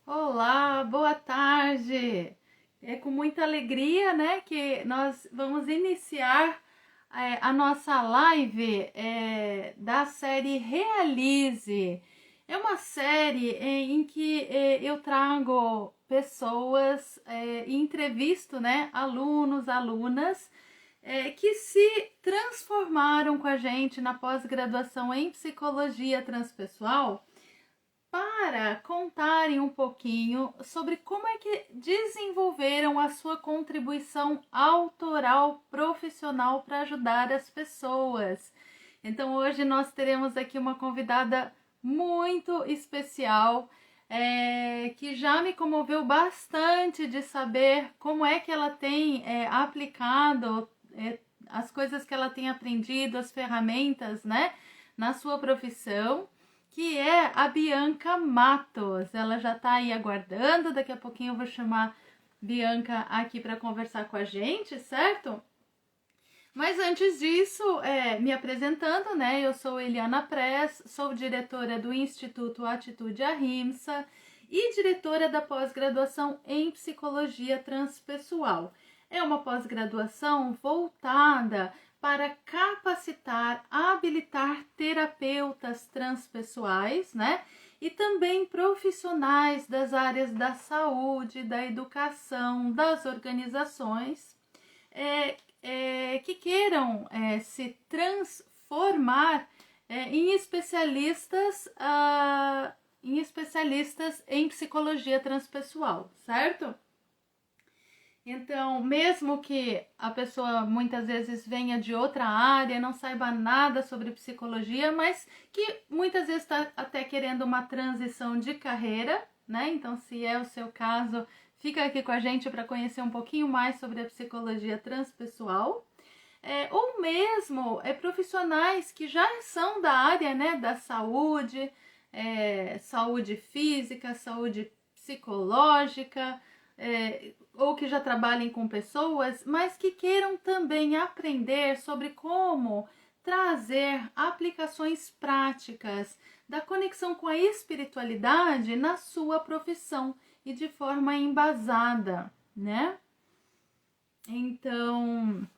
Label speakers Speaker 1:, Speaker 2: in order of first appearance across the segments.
Speaker 1: Olá, boa tarde. É com muita alegria, né, que nós vamos iniciar a nossa live da série Realize. É uma série em que eu trago pessoas e entrevisto, né, alunos, alunas que se transformaram com a gente na pós-graduação em psicologia transpessoal para contarem um pouquinho sobre como é que desenvolveram a sua contribuição autoral profissional para ajudar as pessoas. Então hoje nós teremos aqui uma convidada muito especial, que já me comoveu bastante de saber como é que ela tem aplicado as coisas que ela tem aprendido, as ferramentas, né, na sua profissão, que é a Bianca Matos. Ela já está aí aguardando, daqui a pouquinho eu vou chamar Bianca aqui para conversar com a gente, certo? Mas antes disso, me apresentando, né? Eu sou Eliana Press, sou diretora do Instituto Atitude Ahimsa e diretora da pós-graduação em Psicologia Transpessoal. É uma pós-graduação voltada para capacitar, habilitar terapeutas transpessoais, né? E também profissionais das áreas da saúde, da educação, das organizações, que queiram se transformar em especialistas em psicologia transpessoal, certo? Então, mesmo que a pessoa muitas vezes venha de outra área, não saiba nada sobre psicologia, mas que muitas vezes está até querendo uma transição de carreira, né? Então, se é o seu caso, fica aqui com a gente para conhecer um pouquinho mais sobre a psicologia transpessoal. Ou mesmo profissionais que já são da área, né, da saúde, saúde física, saúde psicológica, ou que já trabalhem com pessoas, mas que queiram também aprender sobre como trazer aplicações práticas da conexão com a espiritualidade na sua profissão e de forma embasada, né? Então,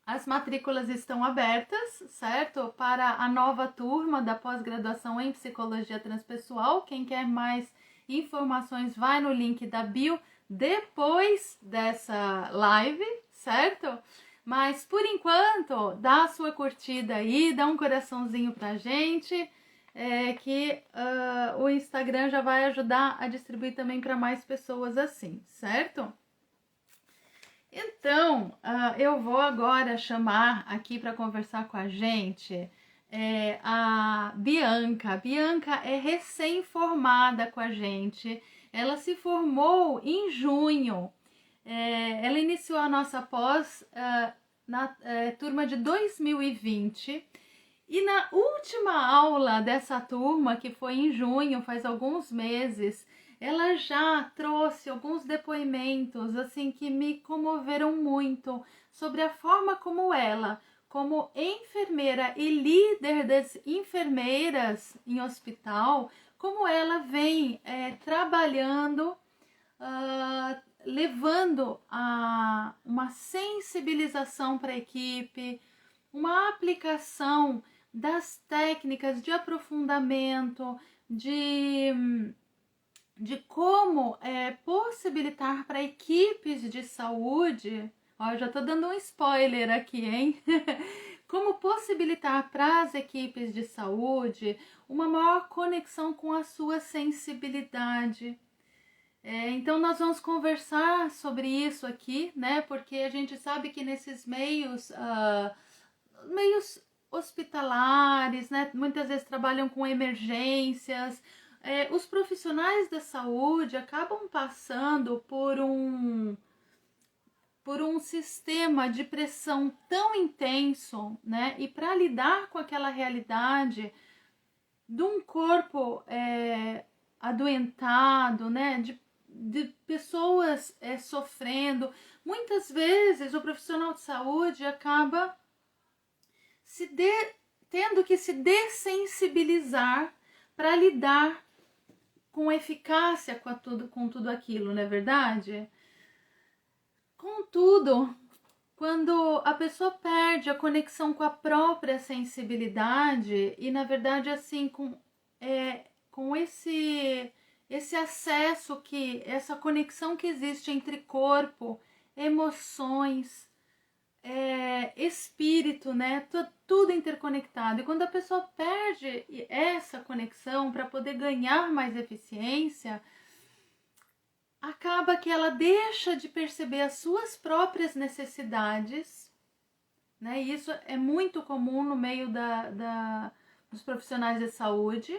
Speaker 1: as matrículas estão abertas, certo? Para a nova turma da pós-graduação em Psicologia Transpessoal. Quem quer mais informações, vai no link da bio depois dessa live, certo? Mas, por enquanto, dá a sua curtida aí, dá um coraçãozinho pra gente, que o Instagram já vai ajudar a distribuir também para mais pessoas assim, certo? Então, eu vou agora chamar aqui para conversar com a gente a Bianca. A Bianca é recém-formada com a gente. Ela se formou em junho. Ela iniciou a nossa pós na turma de 2020. E na última aula dessa turma, que foi em junho, faz alguns meses, ela já trouxe alguns depoimentos assim que me comoveram muito sobre a forma como ela, como enfermeira e líder das enfermeiras em hospital, como ela vem trabalhando, levando uma sensibilização para a equipe, uma aplicação das técnicas de aprofundamento, de como possibilitar para equipes de saúde, ó, eu já estou dando um spoiler aqui, hein? Como possibilitar para as equipes de saúde uma maior conexão com a sua sensibilidade. Então nós vamos conversar sobre isso aqui, né? Porque a gente sabe que nesses meios hospitalares, né? Muitas vezes trabalham com emergências. Os profissionais da saúde acabam passando por um sistema de pressão tão intenso, né? E para lidar com aquela realidade de um corpo adoentado, né? De pessoas sofrendo, muitas vezes o profissional de saúde acaba tendo que se dessensibilizar para lidar com eficácia com tudo aquilo, não é verdade? Contudo, quando a pessoa perde a conexão com a própria sensibilidade e, na verdade, assim, com esse acesso essa conexão que existe entre corpo, emoções, espírito, né? Tudo interconectado. E quando a pessoa perde essa conexão para poder ganhar mais eficiência, acaba que ela deixa de perceber as suas próprias necessidades, né? E isso é muito comum no meio dos profissionais de saúde,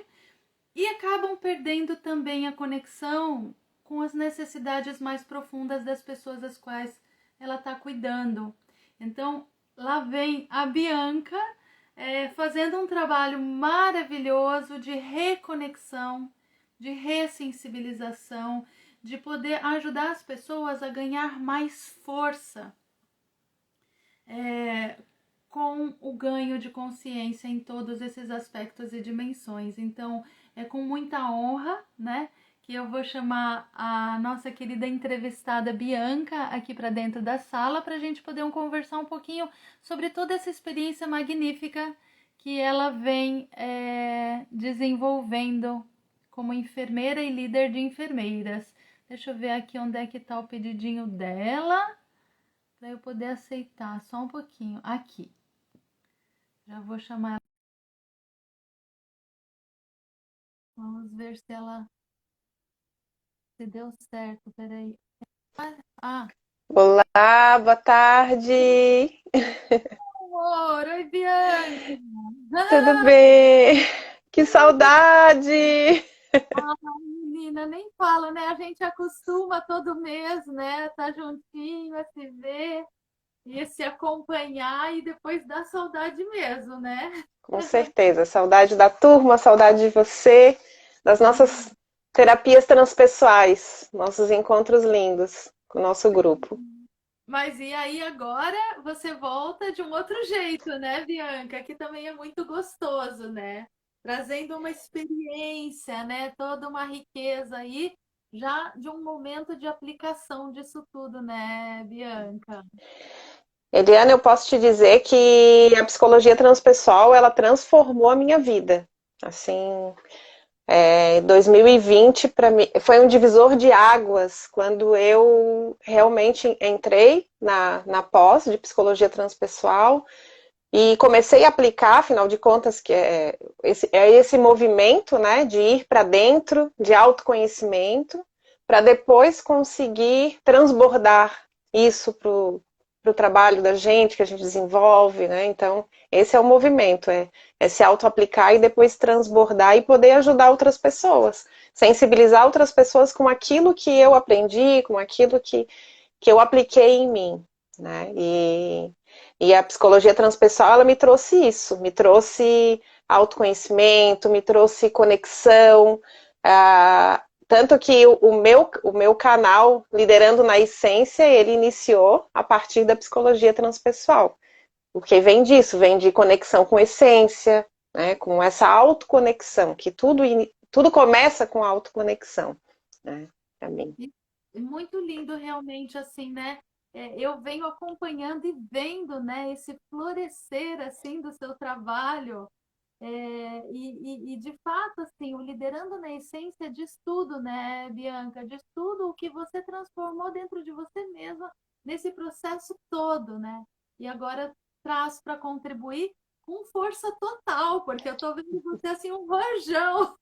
Speaker 1: e acabam perdendo também a conexão com as necessidades mais profundas das pessoas das quais ela está cuidando. Então, lá vem a Bianca fazendo um trabalho maravilhoso de reconexão, de ressensibilização, de poder ajudar as pessoas a ganhar mais força com o ganho de consciência em todos esses aspectos e dimensões. Então, é com muita honra, né, que eu vou chamar a nossa querida entrevistada Bianca aqui para dentro da sala para a gente poder conversar um pouquinho sobre toda essa experiência magnífica que ela vem desenvolvendo como enfermeira e líder de enfermeiras. Deixa eu ver aqui onde é que tá o pedidinho dela, para eu poder aceitar. Só um pouquinho. Aqui. Já vou chamar ela. Vamos ver se deu certo. Peraí.
Speaker 2: Olá, boa tarde.
Speaker 1: Amor, oi, Bianca.
Speaker 2: Tudo bem? Que saudade!
Speaker 1: Menina, nem fala, né? A gente acostuma todo mês, né? Tá juntinho, a se ver e a se acompanhar e depois dá saudade mesmo, né?
Speaker 2: Com certeza, saudade da turma, saudade de você, das nossas terapias transpessoais, nossos encontros lindos com o nosso grupo.
Speaker 1: Mas e aí agora você volta de um outro jeito, né, Bianca? Que também é muito gostoso, né? Trazendo uma experiência, né? Toda uma riqueza aí, já de um momento de aplicação disso tudo, né, Bianca?
Speaker 2: Eliana, eu posso te dizer que a psicologia transpessoal, ela transformou a minha vida. Assim, 2020 para mim foi um divisor de águas quando eu realmente entrei na pós de psicologia transpessoal e comecei a aplicar, afinal de contas, que esse movimento, né, de ir para dentro, de autoconhecimento, para depois conseguir transbordar isso para o trabalho da gente, que a gente desenvolve, né? Então, esse é o movimento, é se auto-aplicar e depois transbordar e poder ajudar outras pessoas, sensibilizar outras pessoas com aquilo que eu aprendi, com aquilo que eu apliquei em mim, né? E a psicologia transpessoal, ela me trouxe isso, me trouxe autoconhecimento, me trouxe conexão, tanto que o meu canal, Liderando na Essência, ele iniciou a partir da psicologia transpessoal, porque vem disso, vem de conexão com essência, né, com essa autoconexão, que tudo começa com a autoconexão, né, para mim.
Speaker 1: Muito lindo realmente, assim, né? Eu venho acompanhando e vendo, né, esse florescer, assim, do seu trabalho. E de fato, assim, o Liderando na Essência diz tudo, né, Bianca? Diz tudo o que você transformou dentro de você mesma nesse processo todo, né? E agora traz para contribuir com força total, porque eu tô vendo você assim um rojão.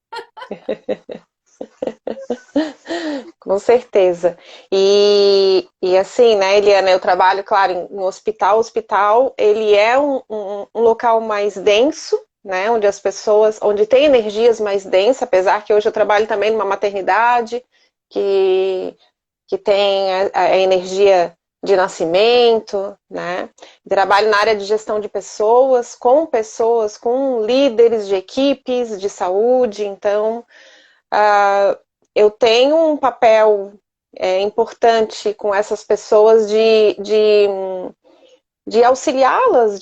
Speaker 2: Com certeza. E assim, né, Eliana, eu trabalho, claro, em hospital. O hospital, ele é um local mais denso, né, onde as pessoas, onde tem energias mais densas, apesar que hoje eu trabalho também numa maternidade, que, que tem a energia de nascimento, né, trabalho na área de gestão de pessoas, com líderes de equipes de saúde, então eu tenho um papel importante com essas pessoas de auxiliá-las,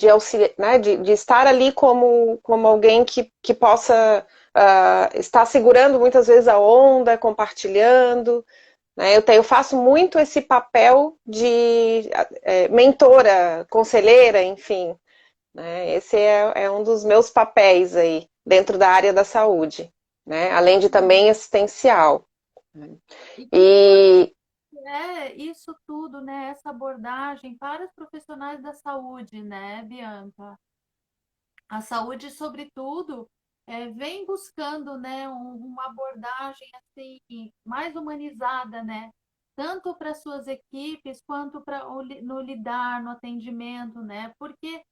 Speaker 2: né, de estar ali como alguém que possa está segurando muitas vezes a onda, compartilhando, né? Eu faço muito esse papel de mentora, conselheira, enfim, né? Esse é um dos meus papéis aí, dentro da área da saúde, né? Além de também assistencial.
Speaker 1: E que
Speaker 2: E
Speaker 1: é isso tudo, né? Essa abordagem para os profissionais da saúde, né, Bianca? A saúde, sobretudo, vem buscando, né, uma abordagem assim mais humanizada, né? Tanto para suas equipes quanto para no lidar, no atendimento, né? Porque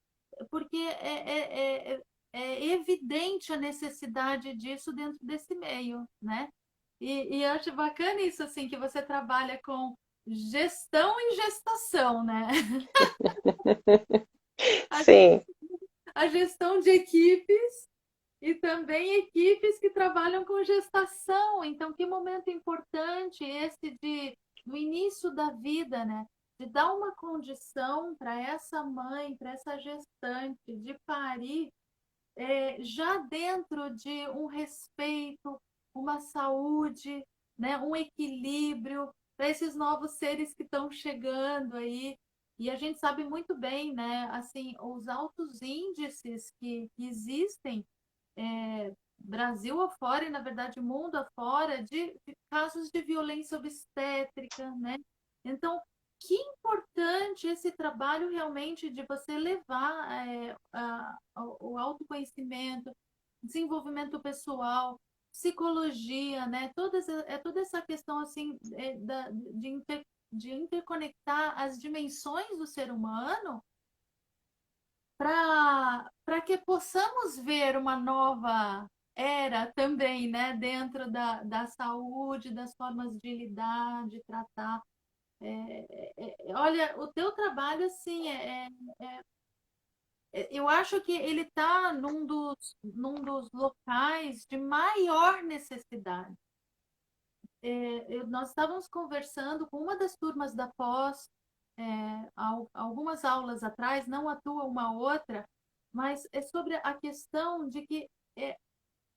Speaker 1: é evidente a necessidade disso dentro desse meio, né? E eu acho bacana isso, assim, que você trabalha com gestão e gestação, né? A,
Speaker 2: sim,
Speaker 1: a gestão de equipes e também equipes que trabalham com gestação. Então, que momento importante esse do início da vida, né? De dar uma condição para essa mãe, para essa gestante, de parir já dentro de um respeito, uma saúde, né, um equilíbrio para esses novos seres que estão chegando aí. E a gente sabe muito bem, né, assim, os altos índices que existem, Brasil afora e, na verdade, mundo afora, de casos de violência obstétrica, né? Então, que importante esse trabalho realmente de você levar o autoconhecimento, desenvolvimento pessoal, psicologia, né? Toda essa questão assim de interconectar as dimensões do ser humano para que possamos ver uma nova era também, né? Dentro da saúde, das formas de lidar, de tratar. Olha, o teu trabalho, assim, eu acho que ele está num dos locais de maior necessidade. Nós estávamos conversando com uma das turmas da pós, algumas aulas atrás, não à toa uma outra, mas é sobre a questão de que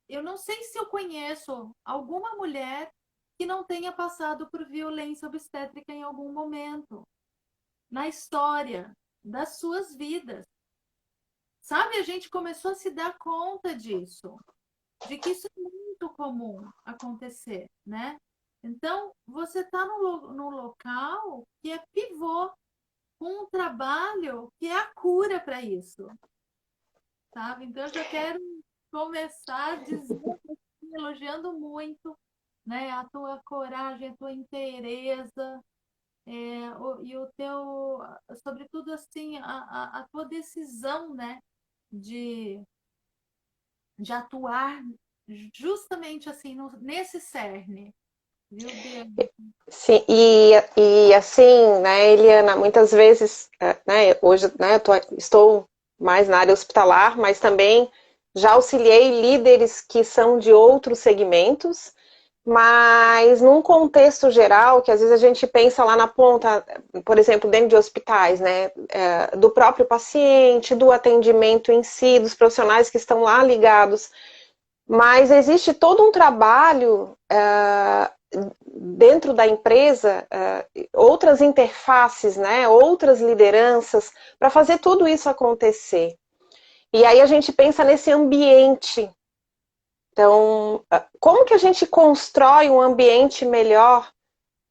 Speaker 1: eu não sei se eu conheço alguma mulher que não tenha passado por violência obstétrica em algum momento na história das suas vidas. Sabe, a gente começou a se dar conta disso, de que isso é muito comum acontecer, né? Então, você está no local que é pivô, com um trabalho que é a cura para isso, sabe? Então, eu já quero começar dizendo, elogiando muito, né, a tua coragem, a tua inteireza, e o teu, sobretudo assim, a tua decisão, né, de, de atuar justamente assim nesse cerne, viu, Bianca?
Speaker 2: sim, e assim, né, Eliana, muitas vezes, né, hoje, né, estou mais na área hospitalar, mas também já auxiliei líderes que são de outros segmentos, mas num contexto geral, que às vezes a gente pensa lá na ponta, por exemplo, dentro de hospitais, né, do próprio paciente, do atendimento em si, dos profissionais que estão lá ligados, mas existe todo um trabalho dentro da empresa, outras interfaces, né, outras lideranças, para fazer tudo isso acontecer. E aí a gente pensa nesse ambiente. Então, como que a gente constrói um ambiente melhor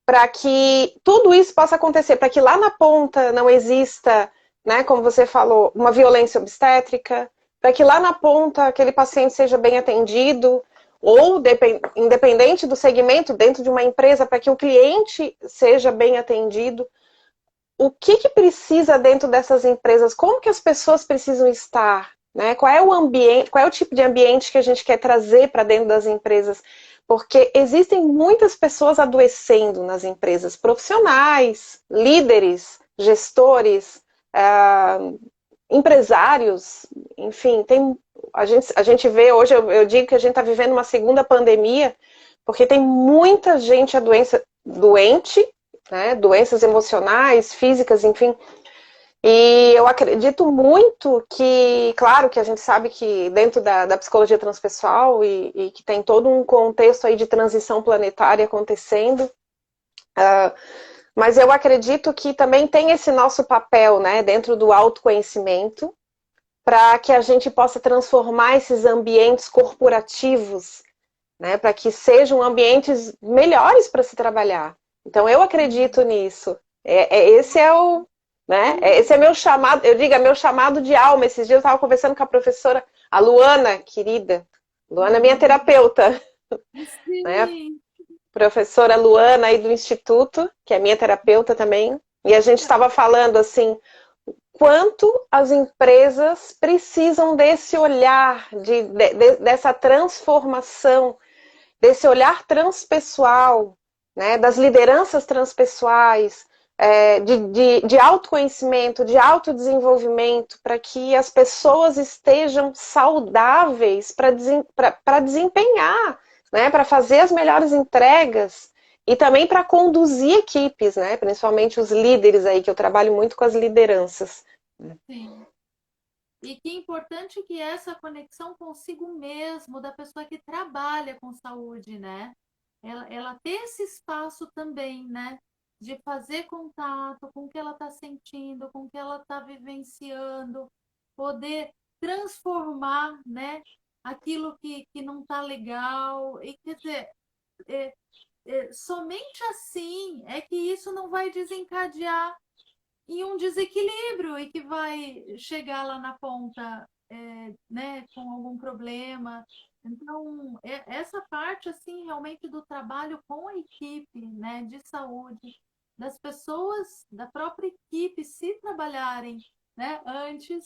Speaker 2: para que tudo isso possa acontecer, para que lá na ponta não exista, né, como você falou, uma violência obstétrica, para que lá na ponta aquele paciente seja bem atendido, ou independente do segmento, dentro de uma empresa, para que o cliente seja bem atendido. O que precisa dentro dessas empresas? Como que as pessoas precisam estar? Né? Qual é o ambiente, qual é o tipo de ambiente que a gente quer trazer para dentro das empresas? Porque existem muitas pessoas adoecendo nas empresas, profissionais, líderes, gestores, empresários, enfim, a gente vê hoje, eu digo que a gente está vivendo uma segunda pandemia, porque tem muita gente doente, né, doenças emocionais, físicas, enfim. E eu acredito muito que, claro que a gente sabe que dentro da psicologia transpessoal e que tem todo um contexto aí de transição planetária acontecendo, mas eu acredito que também tem esse nosso papel, né, dentro do autoconhecimento, para que a gente possa transformar esses ambientes corporativos, né, para que sejam ambientes melhores para se trabalhar. Então eu acredito nisso. Esse é o, né? Esse é meu chamado, eu digo, é meu chamado de alma. Esses dias eu estava conversando com a professora, a Luana, querida. Luana é minha terapeuta, né?
Speaker 1: Sim.
Speaker 2: Professora Luana aí do Instituto, que é minha terapeuta também. E a gente estava falando assim, quanto as empresas precisam desse olhar, dessa transformação, desse olhar transpessoal, né, das lideranças transpessoais, de autoconhecimento, de autodesenvolvimento, para que as pessoas estejam saudáveis para desempenhar, né, para fazer as melhores entregas e também para conduzir equipes, né, principalmente os líderes aí, que eu trabalho muito com as lideranças.
Speaker 1: Sim. E que importante que é essa conexão consigo mesmo, da pessoa que trabalha com saúde, né? Ela ter esse espaço também, né? De fazer contato com o que ela está sentindo, com o que ela está vivenciando, poder transformar, né? Aquilo que não está legal. E quer dizer, é, somente assim é que isso não vai desencadear em um desequilíbrio e que vai chegar lá na ponta, né, com algum problema. Então, essa parte, assim, realmente do trabalho com a equipe, né, de saúde, das pessoas, da própria equipe, se trabalharem, né, antes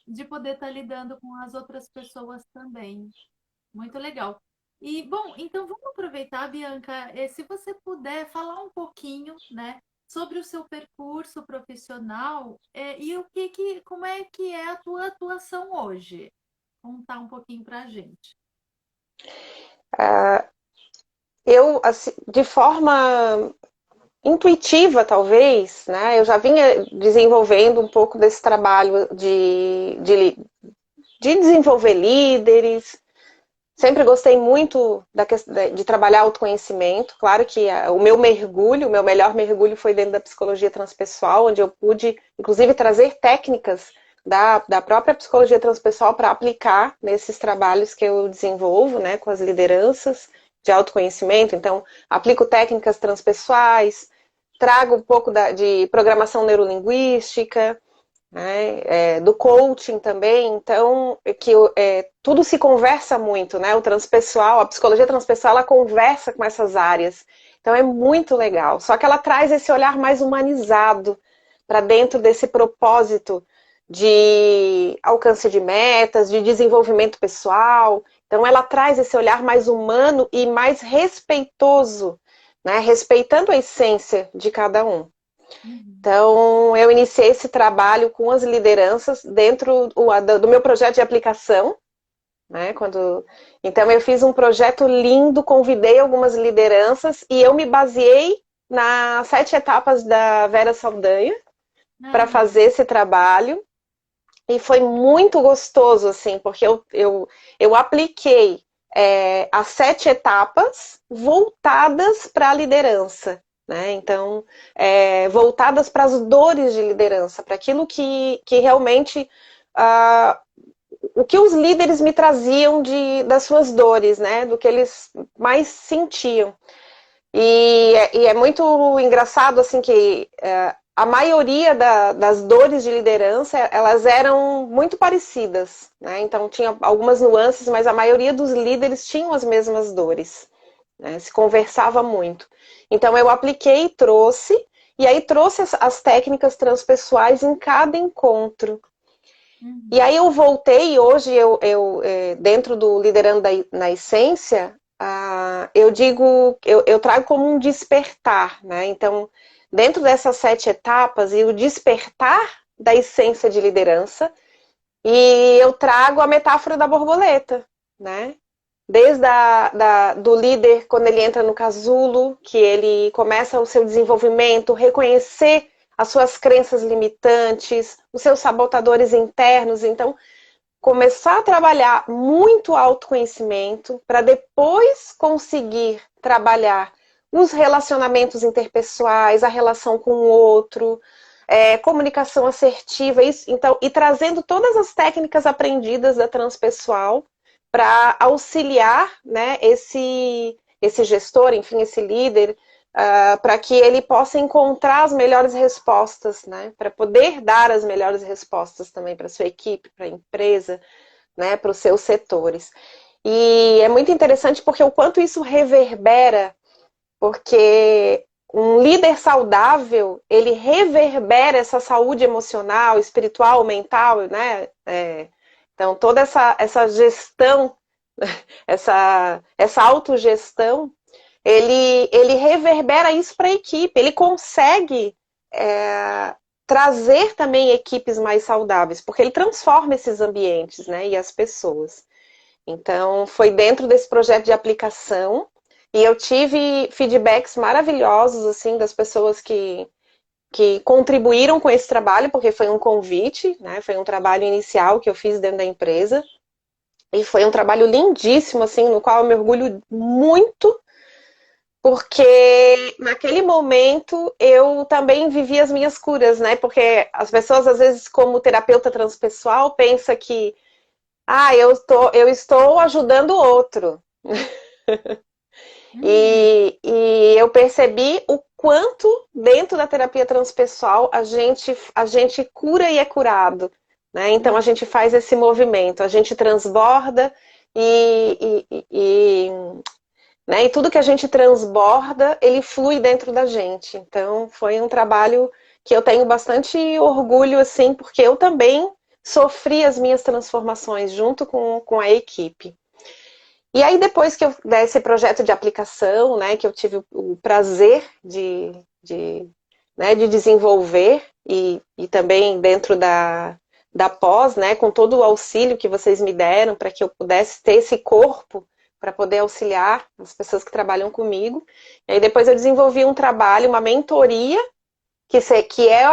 Speaker 1: de poder estar lidando com as outras pessoas também. Muito legal. E, bom, então vamos aproveitar, Bianca, se você puder falar um pouquinho, né, sobre o seu percurso profissional, e como é que é a tua atuação hoje. Contar um pouquinho para a gente.
Speaker 2: Eu, assim, de forma intuitiva, talvez, né? Eu já vinha desenvolvendo um pouco desse trabalho de desenvolver líderes. Sempre gostei muito de trabalhar autoconhecimento. Claro que o meu mergulho, o meu melhor mergulho foi dentro da psicologia transpessoal, onde eu pude, inclusive, trazer técnicas da própria psicologia transpessoal para aplicar nesses trabalhos que eu desenvolvo, né, com as lideranças de autoconhecimento. Então, aplico técnicas transpessoais, trago um pouco de programação neurolinguística, né, do coaching também, então tudo se conversa muito, né? O transpessoal, a psicologia transpessoal, ela conversa com essas áreas, então é muito legal. Só que ela traz esse olhar mais humanizado para dentro desse propósito de alcance de metas, de desenvolvimento pessoal. Então ela traz esse olhar mais humano e mais respeitoso, né? Respeitando a essência de cada um.
Speaker 1: Uhum.
Speaker 2: Então, eu iniciei esse trabalho com as lideranças dentro do meu projeto de aplicação, né? Então, eu fiz um projeto lindo, convidei algumas lideranças e eu me baseei nas 7 etapas da Vera Saldanha para
Speaker 1: Ah,
Speaker 2: fazer esse trabalho. E foi muito gostoso, assim, porque eu apliquei as 7 etapas voltadas para a liderança, né? Então, voltadas para as dores de liderança, para aquilo que realmente o que os líderes me traziam das suas dores, né? Do que eles mais sentiam. E é muito engraçado, assim, que a maioria das dores de liderança, elas eram muito parecidas, né? Então, tinha algumas nuances, mas a maioria dos líderes tinham as mesmas dores, né? Se conversava muito. Então, eu apliquei e aí trouxe as técnicas transpessoais em cada encontro. E
Speaker 1: uhum.
Speaker 2: aí eu voltei, e hoje dentro do Liderando na Essência, eu digo, eu trago como um despertar, né? Então, dentro dessas 7 etapas, e o despertar da essência de liderança, e eu trago a metáfora da borboleta, né? Desde do líder, quando ele entra no casulo, que ele começa o seu desenvolvimento, reconhecer as suas crenças limitantes, os seus sabotadores internos. Então, começar a trabalhar muito autoconhecimento para depois conseguir trabalhar os relacionamentos interpessoais, a relação com o outro, comunicação assertiva, isso, então, e trazendo todas as técnicas aprendidas da transpessoal para auxiliar, né, esse gestor, enfim, esse líder, para que ele possa encontrar as melhores respostas, né, para poder dar as melhores respostas também para a sua equipe, para a empresa, né, para os seus setores. E é muito interessante porque o quanto isso reverbera, porque um líder saudável, ele reverbera essa saúde emocional, espiritual, mental, né? Então, toda essa gestão, essa autogestão, ele reverbera isso para a equipe, ele consegue trazer também equipes mais saudáveis, porque ele transforma esses ambientes, né, e as pessoas. Então, foi dentro desse projeto de aplicação e eu tive feedbacks maravilhosos, assim, das pessoas que contribuíram com esse trabalho, porque foi um convite, né, foi um trabalho inicial que eu fiz dentro da empresa. E foi um trabalho lindíssimo, assim, no qual eu me orgulho muito, porque naquele momento eu também vivi as minhas curas, né? Porque as pessoas, às vezes, como terapeuta transpessoal, pensa que eu estou ajudando o outro. E eu percebi o quanto, dentro da terapia transpessoal, a gente cura e é curado. Né? Então, a gente faz esse movimento, a gente transborda e, né? E tudo que a gente transborda, ele flui dentro da gente. Então, foi um trabalho que eu tenho bastante orgulho, assim, porque eu também sofri as minhas transformações junto com a equipe. E aí, depois que eu desse projeto de aplicação, né, que eu tive o prazer né, de desenvolver, e também dentro da pós, né, com todo o auxílio que vocês me deram para que eu pudesse ter esse corpo para poder auxiliar as pessoas que trabalham comigo. E aí depois eu desenvolvi um trabalho, uma mentoria, que é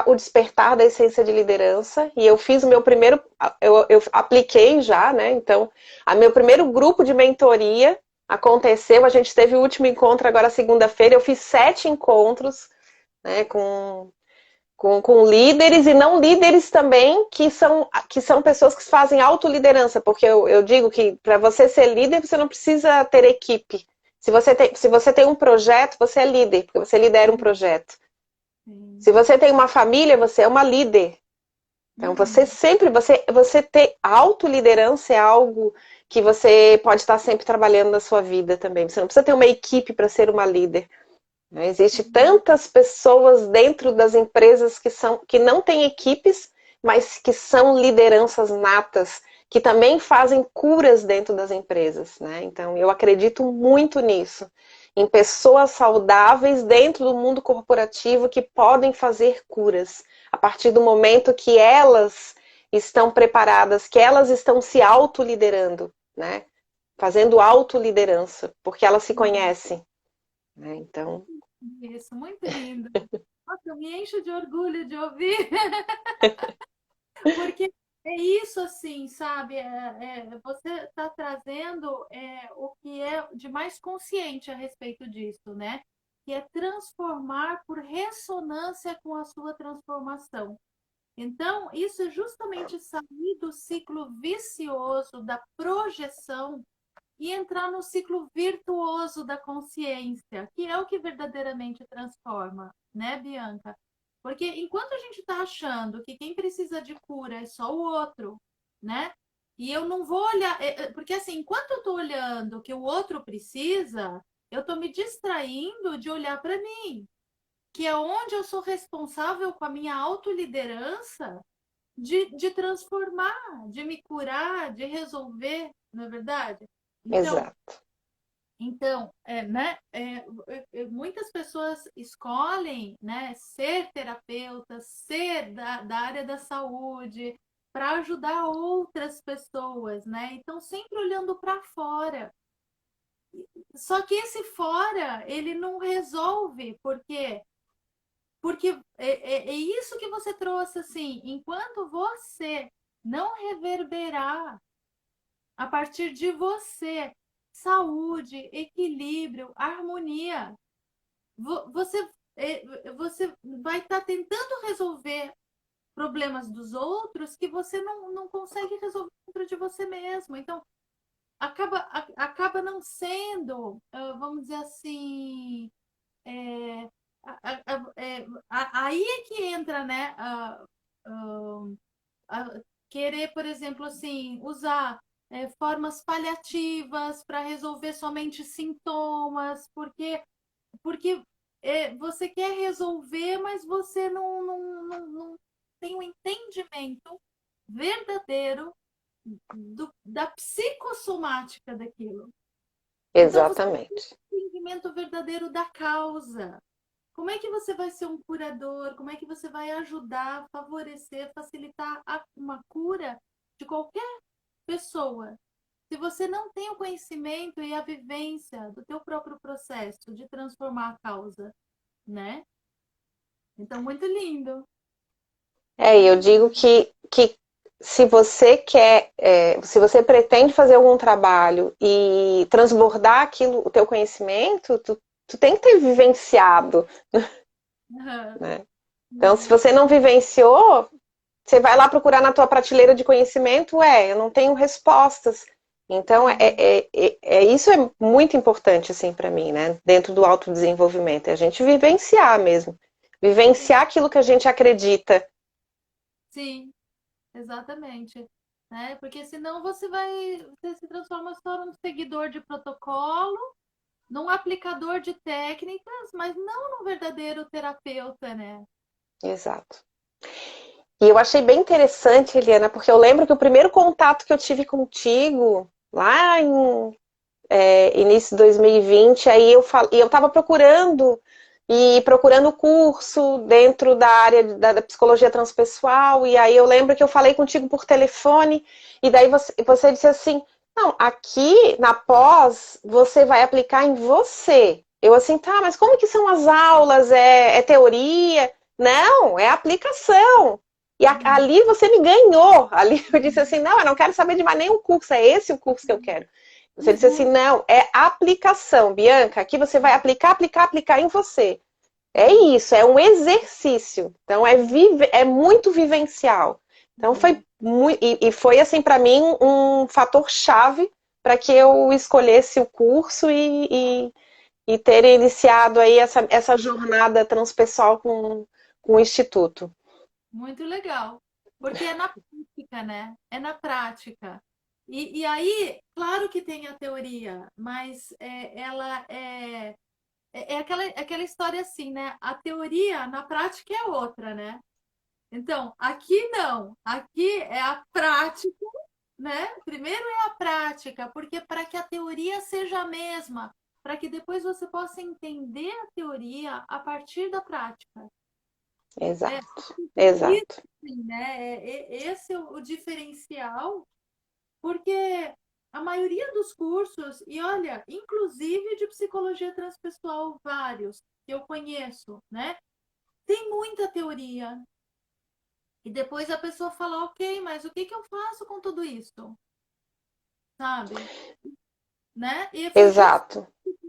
Speaker 2: o despertar da essência de liderança, e eu fiz o meu primeiro, eu apliquei já, né, então, meu primeiro grupo de mentoria aconteceu, a gente teve o último encontro agora segunda-feira, eu fiz 7 encontros, né, com líderes e não líderes também, que são pessoas que fazem autoliderança, porque eu digo que para você ser líder, você não precisa ter equipe. Se você tem um projeto, você é líder, porque você lidera um projeto. Se você tem uma família, você é uma líder. Então, você ter autoliderança é algo que você pode estar sempre trabalhando na sua vida também. Você não precisa ter uma equipe para ser uma líder. Existem tantas pessoas dentro das empresas que não têm equipes, mas que são lideranças natas, que também fazem curas dentro das empresas. Né? Então, eu acredito muito nisso. Em pessoas saudáveis dentro do mundo corporativo que podem fazer curas. A partir do momento que elas estão preparadas, que elas estão se autoliderando, né? Fazendo autoliderança, porque elas se conhecem. Né? Então,
Speaker 1: Isso, muito lindo. Nossa, eu me encho de orgulho de ouvir, porque é isso assim, sabe? Você está trazendo o que é de mais consciente a respeito disso, né? Que é transformar por ressonância com a sua transformação. Então, isso é justamente sair do ciclo vicioso da projeção e entrar no ciclo virtuoso da consciência, que é o que verdadeiramente transforma, né, Bianca? Porque enquanto a gente está achando que quem precisa de cura é só o outro, né? E eu não vou olhar, porque assim, enquanto eu estou olhando o que o outro precisa, eu estou me distraindo de olhar para mim, que é onde eu sou responsável com a minha autoliderança de transformar, de me curar, de resolver, não é verdade? Então,
Speaker 2: exato.
Speaker 1: né, muitas pessoas escolhem, né, ser terapeutas, ser da área da saúde, para ajudar outras pessoas, né? Então, sempre olhando para fora. Só que esse fora, ele não resolve, porque porque é isso que você trouxe, assim, enquanto você não reverberar a partir de você saúde, equilíbrio, harmonia, você, você vai estar tentando resolver problemas dos outros que você não consegue resolver dentro de você mesmo. Então, acaba não sendo, vamos dizer assim, é, aí é que entra, né, querer, por exemplo, assim, usar formas paliativas para resolver somente sintomas, porque você quer resolver, mas você não tem um entendimento verdadeiro da psicossomática daquilo. Então, você tem
Speaker 2: Exatamente.
Speaker 1: um entendimento verdadeiro da causa. Como é que você vai ser um curador? Como é que você vai ajudar, favorecer, facilitar uma cura de qualquer pessoa? Se você não tem o conhecimento e a vivência do teu próprio processo de transformar a causa, né? Então, muito lindo.
Speaker 2: Eu
Speaker 1: Muito
Speaker 2: digo
Speaker 1: lindo.
Speaker 2: que se você quer, se você pretende fazer algum trabalho e transbordar aquilo, o teu conhecimento, tu tem que ter vivenciado,
Speaker 1: Aham.
Speaker 2: né? Então, se
Speaker 1: Uhum.
Speaker 2: você não vivenciou, você vai lá procurar na tua prateleira de conhecimento, eu não tenho respostas. Então,
Speaker 1: Sim,
Speaker 2: isso é muito importante, assim, para mim, né? Dentro do autodesenvolvimento, é a gente vivenciar mesmo.
Speaker 1: sim,
Speaker 2: Vivenciar aquilo que a gente acredita.
Speaker 1: sim, exatamente. Né? Porque senão você se transforma só num seguidor de protocolo, num aplicador de técnicas, mas não num verdadeiro terapeuta, né?
Speaker 2: Exato. E eu achei bem interessante, Eliana, porque eu lembro que o primeiro contato que eu tive contigo, lá em início de 2020, aí eu estava procurando curso dentro da área da psicologia transpessoal, e aí eu lembro que eu falei contigo por telefone, e daí você disse assim, não, aqui na pós você vai aplicar em você. Eu assim, tá, mas como que são as aulas? É teoria? Não, é aplicação. E
Speaker 1: Uhum.
Speaker 2: ali você me ganhou. Ali eu disse assim, não, eu não quero saber de mais nenhum curso, é esse o curso que eu quero. Você disse assim, não, é aplicação, Bianca. Aqui você vai aplicar, aplicar, aplicar em você. É isso, é um exercício. Então é muito vivencial. Então foi muito, e foi assim para mim um fator chave para que eu escolhesse o curso e ter iniciado aí essa jornada transpessoal com o Instituto.
Speaker 1: Muito legal. Porque é na prática, né? É na prática. E aí, claro que tem a teoria, mas ela é aquela história assim, né? A teoria na prática é outra, né? Então, aqui não. Aqui é a prática, né? Primeiro é a prática, porque para que a teoria seja a mesma, para que depois você possa entender a teoria a partir da prática. É,
Speaker 2: Exato,
Speaker 1: isso,
Speaker 2: exato.
Speaker 1: sim, né? Esse é o diferencial, porque a maioria dos cursos, e olha, inclusive de psicologia transpessoal, vários que eu conheço, né? Tem muita teoria. E depois a pessoa fala, ok, mas o que que eu faço com tudo isso? Sabe? Né? E foi o que eu fiz.
Speaker 2: Exato.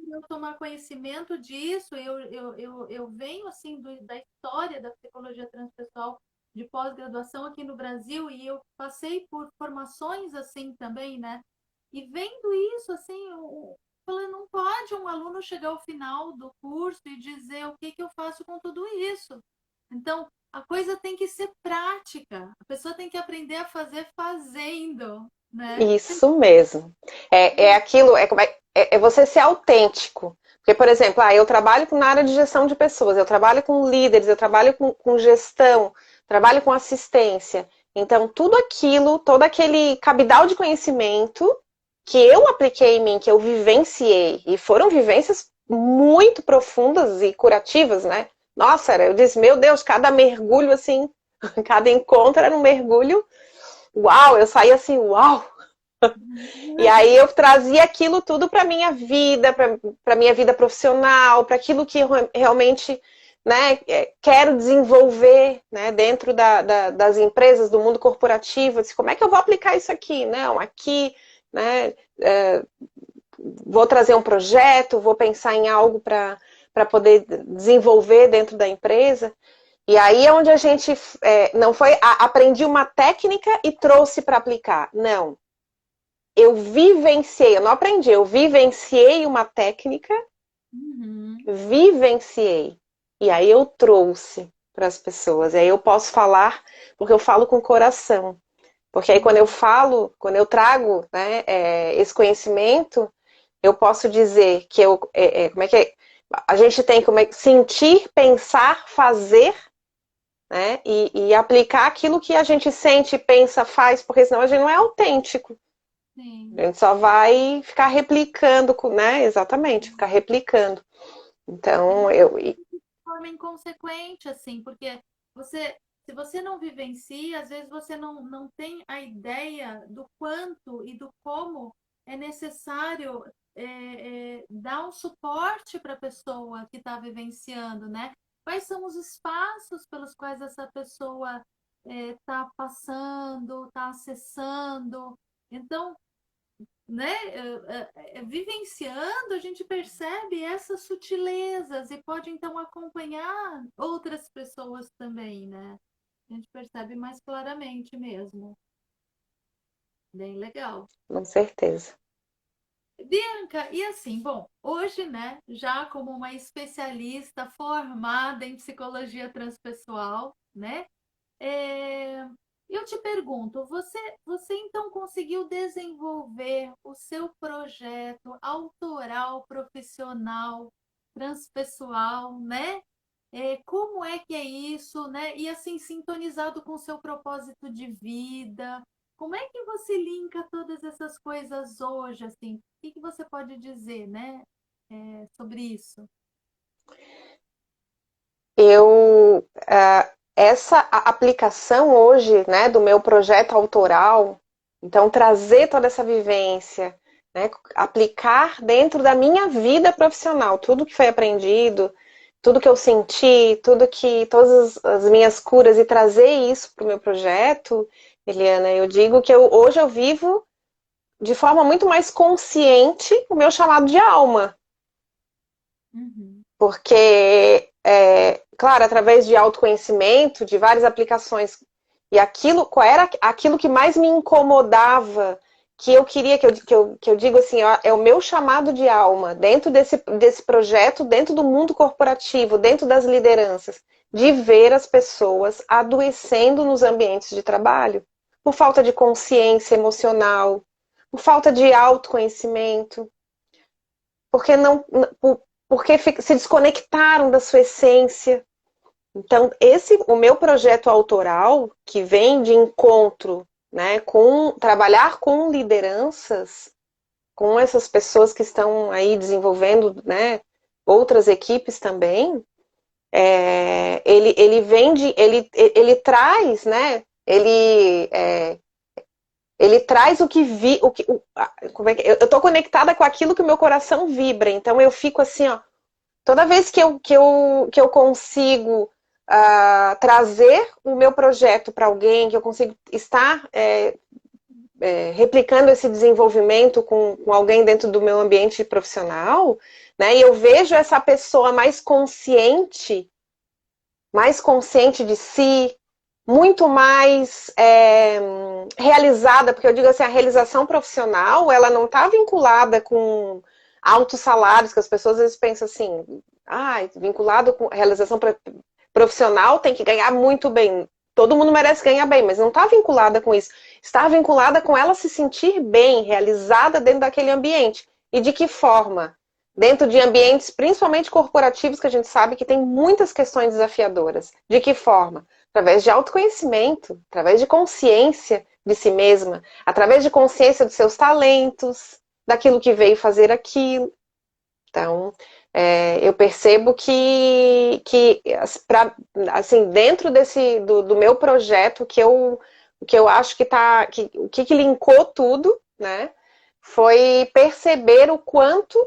Speaker 1: Eu tomar conhecimento disso, eu venho assim da história da psicologia transpessoal de pós-graduação aqui no Brasil e eu passei por formações assim também, né? E vendo isso, assim, eu falei, não pode um aluno chegar ao final do curso e dizer o que que eu faço com tudo isso. Então, a coisa tem que ser prática. A pessoa tem que aprender a fazer fazendo, né?
Speaker 2: Isso mesmo. É aquilo, é você ser autêntico. Porque, por exemplo, eu trabalho na área de gestão de pessoas, eu trabalho com líderes, eu trabalho com gestão, trabalho com assistência. Então, tudo aquilo, todo aquele cabedal de conhecimento que eu apliquei em mim, que eu vivenciei, e foram vivências muito profundas e curativas, né? Nossa, eu disse, meu Deus, cada mergulho assim, cada encontro era um mergulho. Uau, eu saí assim, uau, e aí eu trazia aquilo tudo para minha vida, para minha vida profissional, para aquilo que realmente né, quero desenvolver, né, dentro das empresas, do mundo corporativo, disse, como é que eu vou aplicar isso aqui? Não, aqui, né, vou trazer um projeto, vou pensar em algo para poder desenvolver dentro da empresa. E aí é onde a gente não foi, aprendi uma técnica e trouxe para aplicar. Não. Eu vivenciei, eu não aprendi, eu vivenciei uma técnica, vivenciei. E aí eu trouxe para as pessoas. E aí eu posso falar, porque eu falo com o coração. Porque aí quando eu falo, quando eu trago, né, esse conhecimento, eu posso dizer que como é que é? A gente tem que sentir, pensar, fazer, né? E aplicar aquilo que a gente sente, pensa, faz, porque senão a gente não é autêntico.
Speaker 1: Sim.
Speaker 2: A gente só vai ficar replicando, né? Exatamente, ficar replicando. Então,
Speaker 1: De forma inconsequente, assim, porque se você não vivencia, às vezes você não tem a ideia do quanto e do como é necessário dar um suporte para a pessoa que está vivenciando, né? Quais são os espaços pelos quais essa pessoa está passando, está acessando. Então, né, vivenciando, a gente percebe essas sutilezas e pode então acompanhar outras pessoas também, né? A gente percebe mais claramente mesmo. Bem legal.
Speaker 2: com certeza.
Speaker 1: Bianca, e assim, bom, hoje, né, já como uma especialista formada em psicologia transpessoal, né, é, eu te pergunto, você então conseguiu desenvolver o seu projeto autoral, profissional, transpessoal, né? Como é que é isso, né? E assim, sintonizado com o seu propósito de vida. Como é que você linka todas essas coisas hoje, assim? O que você pode dizer, né, sobre isso?
Speaker 2: Essa aplicação hoje, né, do meu projeto autoral, então trazer toda essa vivência, né, aplicar dentro da minha vida profissional, tudo que foi aprendido, tudo que eu senti, todas as minhas curas e trazer isso para o meu projeto, Eliana, eu digo que hoje eu vivo de forma muito mais consciente o meu chamado de alma.
Speaker 1: Uhum.
Speaker 2: Porque, claro, através de autoconhecimento, de várias aplicações, e qual era aquilo que mais me incomodava, que eu queria, que eu digo assim, ó, é o meu chamado de alma, dentro desse projeto, dentro do mundo corporativo, dentro das lideranças, de ver as pessoas adoecendo nos ambientes de trabalho, por falta de consciência emocional, por falta de autoconhecimento, porque não, porque se desconectaram da sua essência. Então, o meu projeto autoral, que vem de encontro, né, com trabalhar com lideranças, com essas pessoas que estão aí desenvolvendo, né, outras equipes também, ele traz, né, ele traz o que vi, como é que, eu estou conectada com aquilo que o meu coração vibra, então eu fico assim, ó, toda vez que eu consigo trazer o meu projeto para alguém, que eu consigo estar replicando esse desenvolvimento com alguém dentro do meu ambiente profissional, né, e eu vejo essa pessoa mais consciente de si, muito mais realizada, porque eu digo assim, a realização profissional, ela não está vinculada com altos salários, que as pessoas às vezes pensam assim, vinculado com realização profissional tem que ganhar muito bem. Todo mundo merece ganhar bem, mas não está vinculada com isso. Está vinculada com ela se sentir bem, realizada dentro daquele ambiente. E de que forma? Dentro de ambientes, principalmente corporativos, que a gente sabe que tem muitas questões desafiadoras. De que forma? Através de autoconhecimento, através de consciência de si mesma, através de consciência dos seus talentos, daquilo que veio fazer aquilo. Então, eu percebo que assim, dentro do meu projeto, que eu acho o que linkou tudo, né, foi perceber o quanto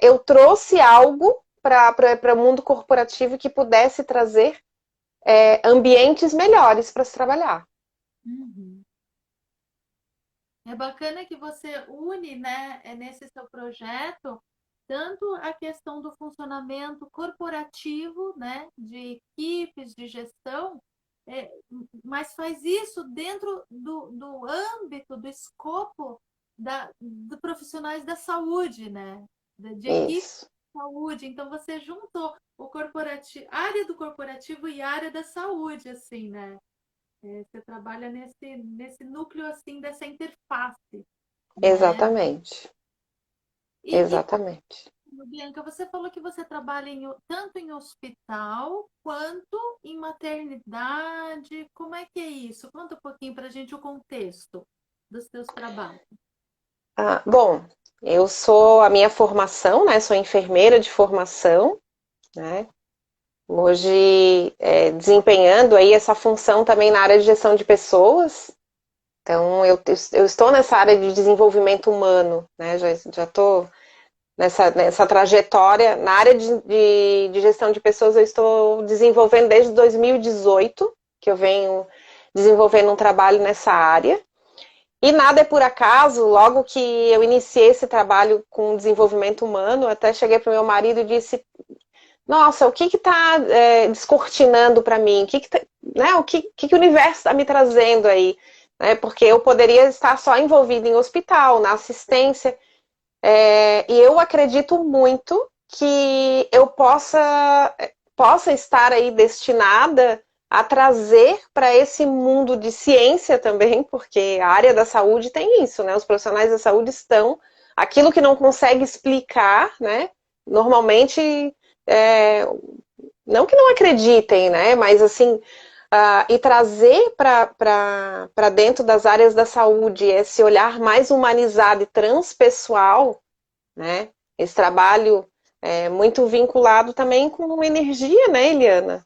Speaker 2: eu trouxe algo para o mundo corporativo que pudesse trazer ambientes melhores para se trabalhar.
Speaker 1: Uhum. É bacana que você une, né, nesse seu projeto, tanto a questão do funcionamento corporativo, né, de equipes de gestão, é, mas faz isso dentro do âmbito, do escopo do profissionais da saúde, né, de equipe
Speaker 2: Isso,
Speaker 1: de saúde. Então você juntou o corporativo, área do corporativo e área da saúde, assim, né? Você trabalha nesse núcleo assim dessa interface, né?
Speaker 2: exatamente,
Speaker 1: E
Speaker 2: exatamente.
Speaker 1: Bianca, você falou que você trabalha tanto em hospital quanto em maternidade. Como é que é isso? Conta um pouquinho para a gente o contexto dos seus trabalhos.
Speaker 2: Bom, eu sou a minha formação, né? Sou enfermeira de formação, né? Hoje desempenhando aí essa função também na área de gestão de pessoas. Então, eu estou nessa área de desenvolvimento humano, né? Já estou nessa trajetória. Na área de gestão de pessoas, eu estou desenvolvendo desde 2018, que eu venho desenvolvendo um trabalho nessa área. E nada é por acaso, logo que eu iniciei esse trabalho com desenvolvimento humano, até cheguei para o meu marido e disse: Nossa, o que está descortinando para mim? Né, o universo está me trazendo aí? Né, porque eu poderia estar só envolvida em hospital, na assistência, e eu acredito muito que eu possa estar aí destinada a trazer para esse mundo de ciência também, porque a área da saúde tem isso, né? Os profissionais da saúde estão, aquilo que não consegue explicar, né? Normalmente, não que não acreditem, né? Mas assim, e trazer para dentro das áreas da saúde esse olhar mais humanizado e transpessoal, né? Esse trabalho é muito vinculado também com energia, né, Eliana?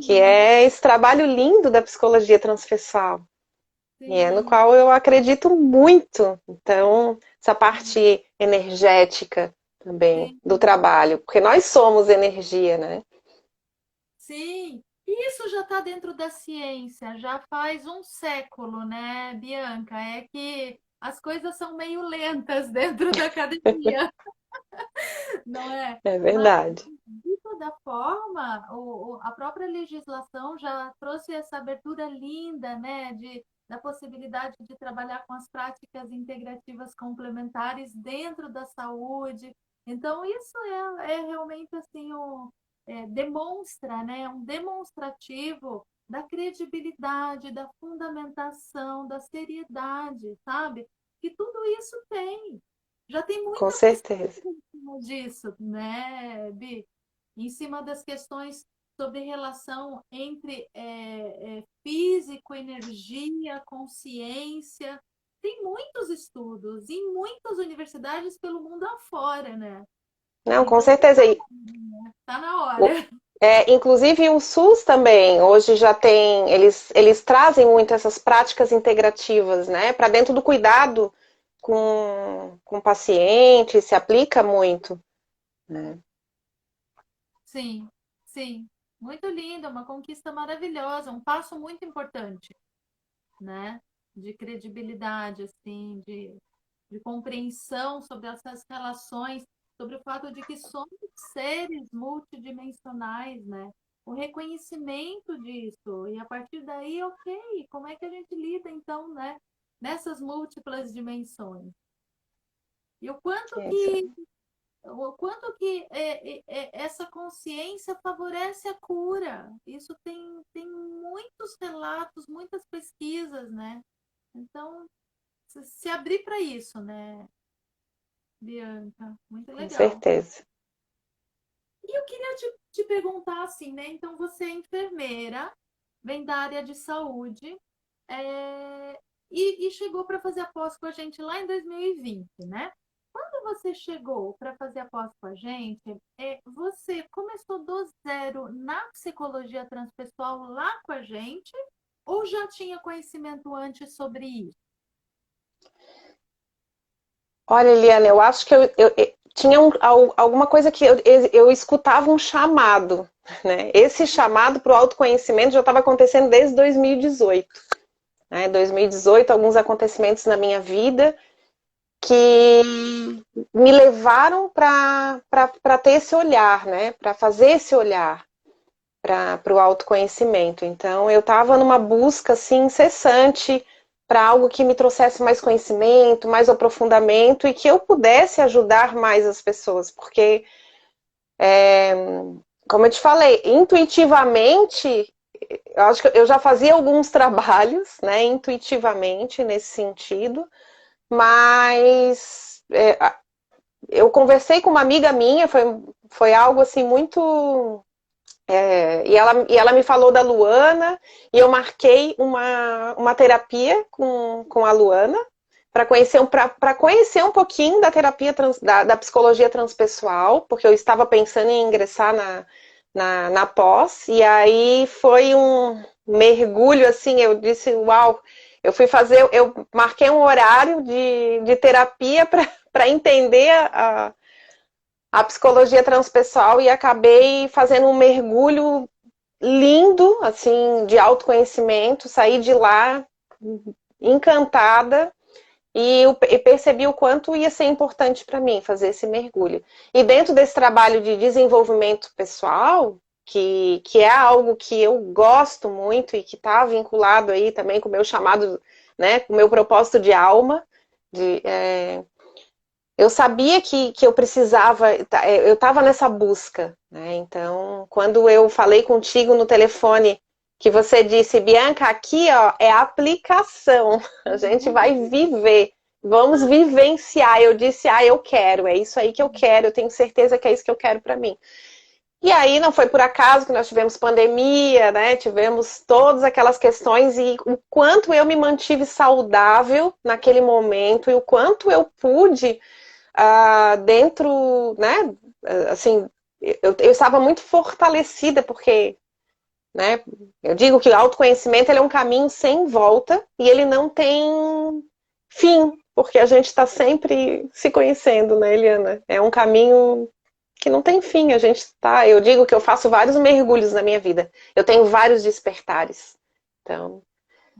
Speaker 2: Que
Speaker 1: Uhum,
Speaker 2: é esse trabalho lindo da psicologia transpessoal. E é no
Speaker 1: sim,
Speaker 2: qual eu acredito muito. Então, essa parte energética também
Speaker 1: sim,
Speaker 2: do trabalho, porque nós somos energia, né?
Speaker 1: sim. E isso já está dentro da ciência, já faz um século, né, Bianca? É que as coisas são meio lentas dentro da academia, não é?
Speaker 2: É
Speaker 1: Mas,
Speaker 2: verdade.
Speaker 1: de toda forma, a própria legislação já trouxe essa abertura linda, né, da possibilidade de trabalhar com as práticas integrativas complementares dentro da saúde. Então, isso é realmente assim, demonstra, né, um demonstrativo da credibilidade, da fundamentação, da seriedade, sabe? Que tudo isso tem. Já tem
Speaker 2: Com
Speaker 1: muita pesquisa
Speaker 2: certeza.
Speaker 1: em cima disso, né, Bi? Em cima das questões sobre relação entre físico, energia, consciência. Tem muitos estudos em muitas universidades pelo mundo afora, né?
Speaker 2: Não, com
Speaker 1: Então,
Speaker 2: certeza. E
Speaker 1: tá na hora.
Speaker 2: inclusive o SUS também, hoje já tem, eles trazem muito essas práticas integrativas, né, para dentro do cuidado com o paciente, se aplica muito, né?
Speaker 1: Sim, sim. Muito lindo, uma conquista maravilhosa, um passo muito importante, né? De credibilidade, assim, de compreensão sobre essas relações, sobre o fato de que somos seres multidimensionais, né? O reconhecimento disso, e a partir daí, ok, como é que a gente lida, então, né? Nessas múltiplas dimensões. E o quanto que essa consciência favorece a cura. Isso tem muitos relatos, muitas pesquisas, né? Então, se abrir para isso, né, Bianca? Muito
Speaker 2: Com
Speaker 1: legal.
Speaker 2: certeza.
Speaker 1: E eu queria te perguntar assim, né? Então, você é enfermeira, vem da área de saúde, e chegou para fazer a pós com a gente lá em 2020, né? Quando você chegou para fazer a pós com a gente, você começou do zero na psicologia transpessoal lá com a gente, ou já tinha conhecimento antes sobre isso?
Speaker 2: Olha, Eliana, eu acho que tinha alguma coisa que eu escutava um chamado, né? Esse chamado para o autoconhecimento já estava acontecendo desde 2018. Né? 2018, alguns acontecimentos na minha vida que me levaram para ter esse olhar, né? Para fazer esse olhar para o autoconhecimento. Então, eu estava numa busca assim, incessante para algo que me trouxesse mais conhecimento, mais aprofundamento e que eu pudesse ajudar mais as pessoas, porque, como eu te falei, intuitivamente, eu acho que eu já fazia alguns trabalhos, né, intuitivamente nesse sentido, mas eu conversei com uma amiga minha, foi algo assim muito e ela me falou da Luana, e eu marquei uma terapia com a Luana, para conhecer um pouquinho da terapia da psicologia transpessoal, porque eu estava pensando em ingressar na pós, e aí foi um mergulho, assim, eu disse, uau, eu marquei um horário de terapia para entender a psicologia transpessoal e acabei fazendo um mergulho lindo, assim, de autoconhecimento, saí de lá encantada e percebi o quanto ia ser importante para mim fazer esse mergulho. E dentro desse trabalho de desenvolvimento pessoal, que é algo que eu gosto muito e que está vinculado aí também com o meu chamado, né, com o meu propósito de alma, eu sabia que eu precisava, eu estava nessa busca, né? Então, quando eu falei contigo no telefone, que você disse, Bianca, aqui ó, é a aplicação, a gente vai viver, vamos vivenciar. Eu disse, eu quero, é isso aí que eu quero, eu tenho certeza que é isso que eu quero para mim. E aí não foi por acaso que nós tivemos pandemia, né? Tivemos todas aquelas questões e o quanto eu me mantive saudável naquele momento e o quanto eu pude dentro, né, assim, eu estava muito fortalecida, porque, né, eu digo que o autoconhecimento ele é um caminho sem volta e ele não tem fim, porque a gente está sempre se conhecendo, né, Eliana? É um caminho que não tem fim, a gente tá, eu digo que eu faço vários mergulhos na minha vida, eu tenho vários despertares, então...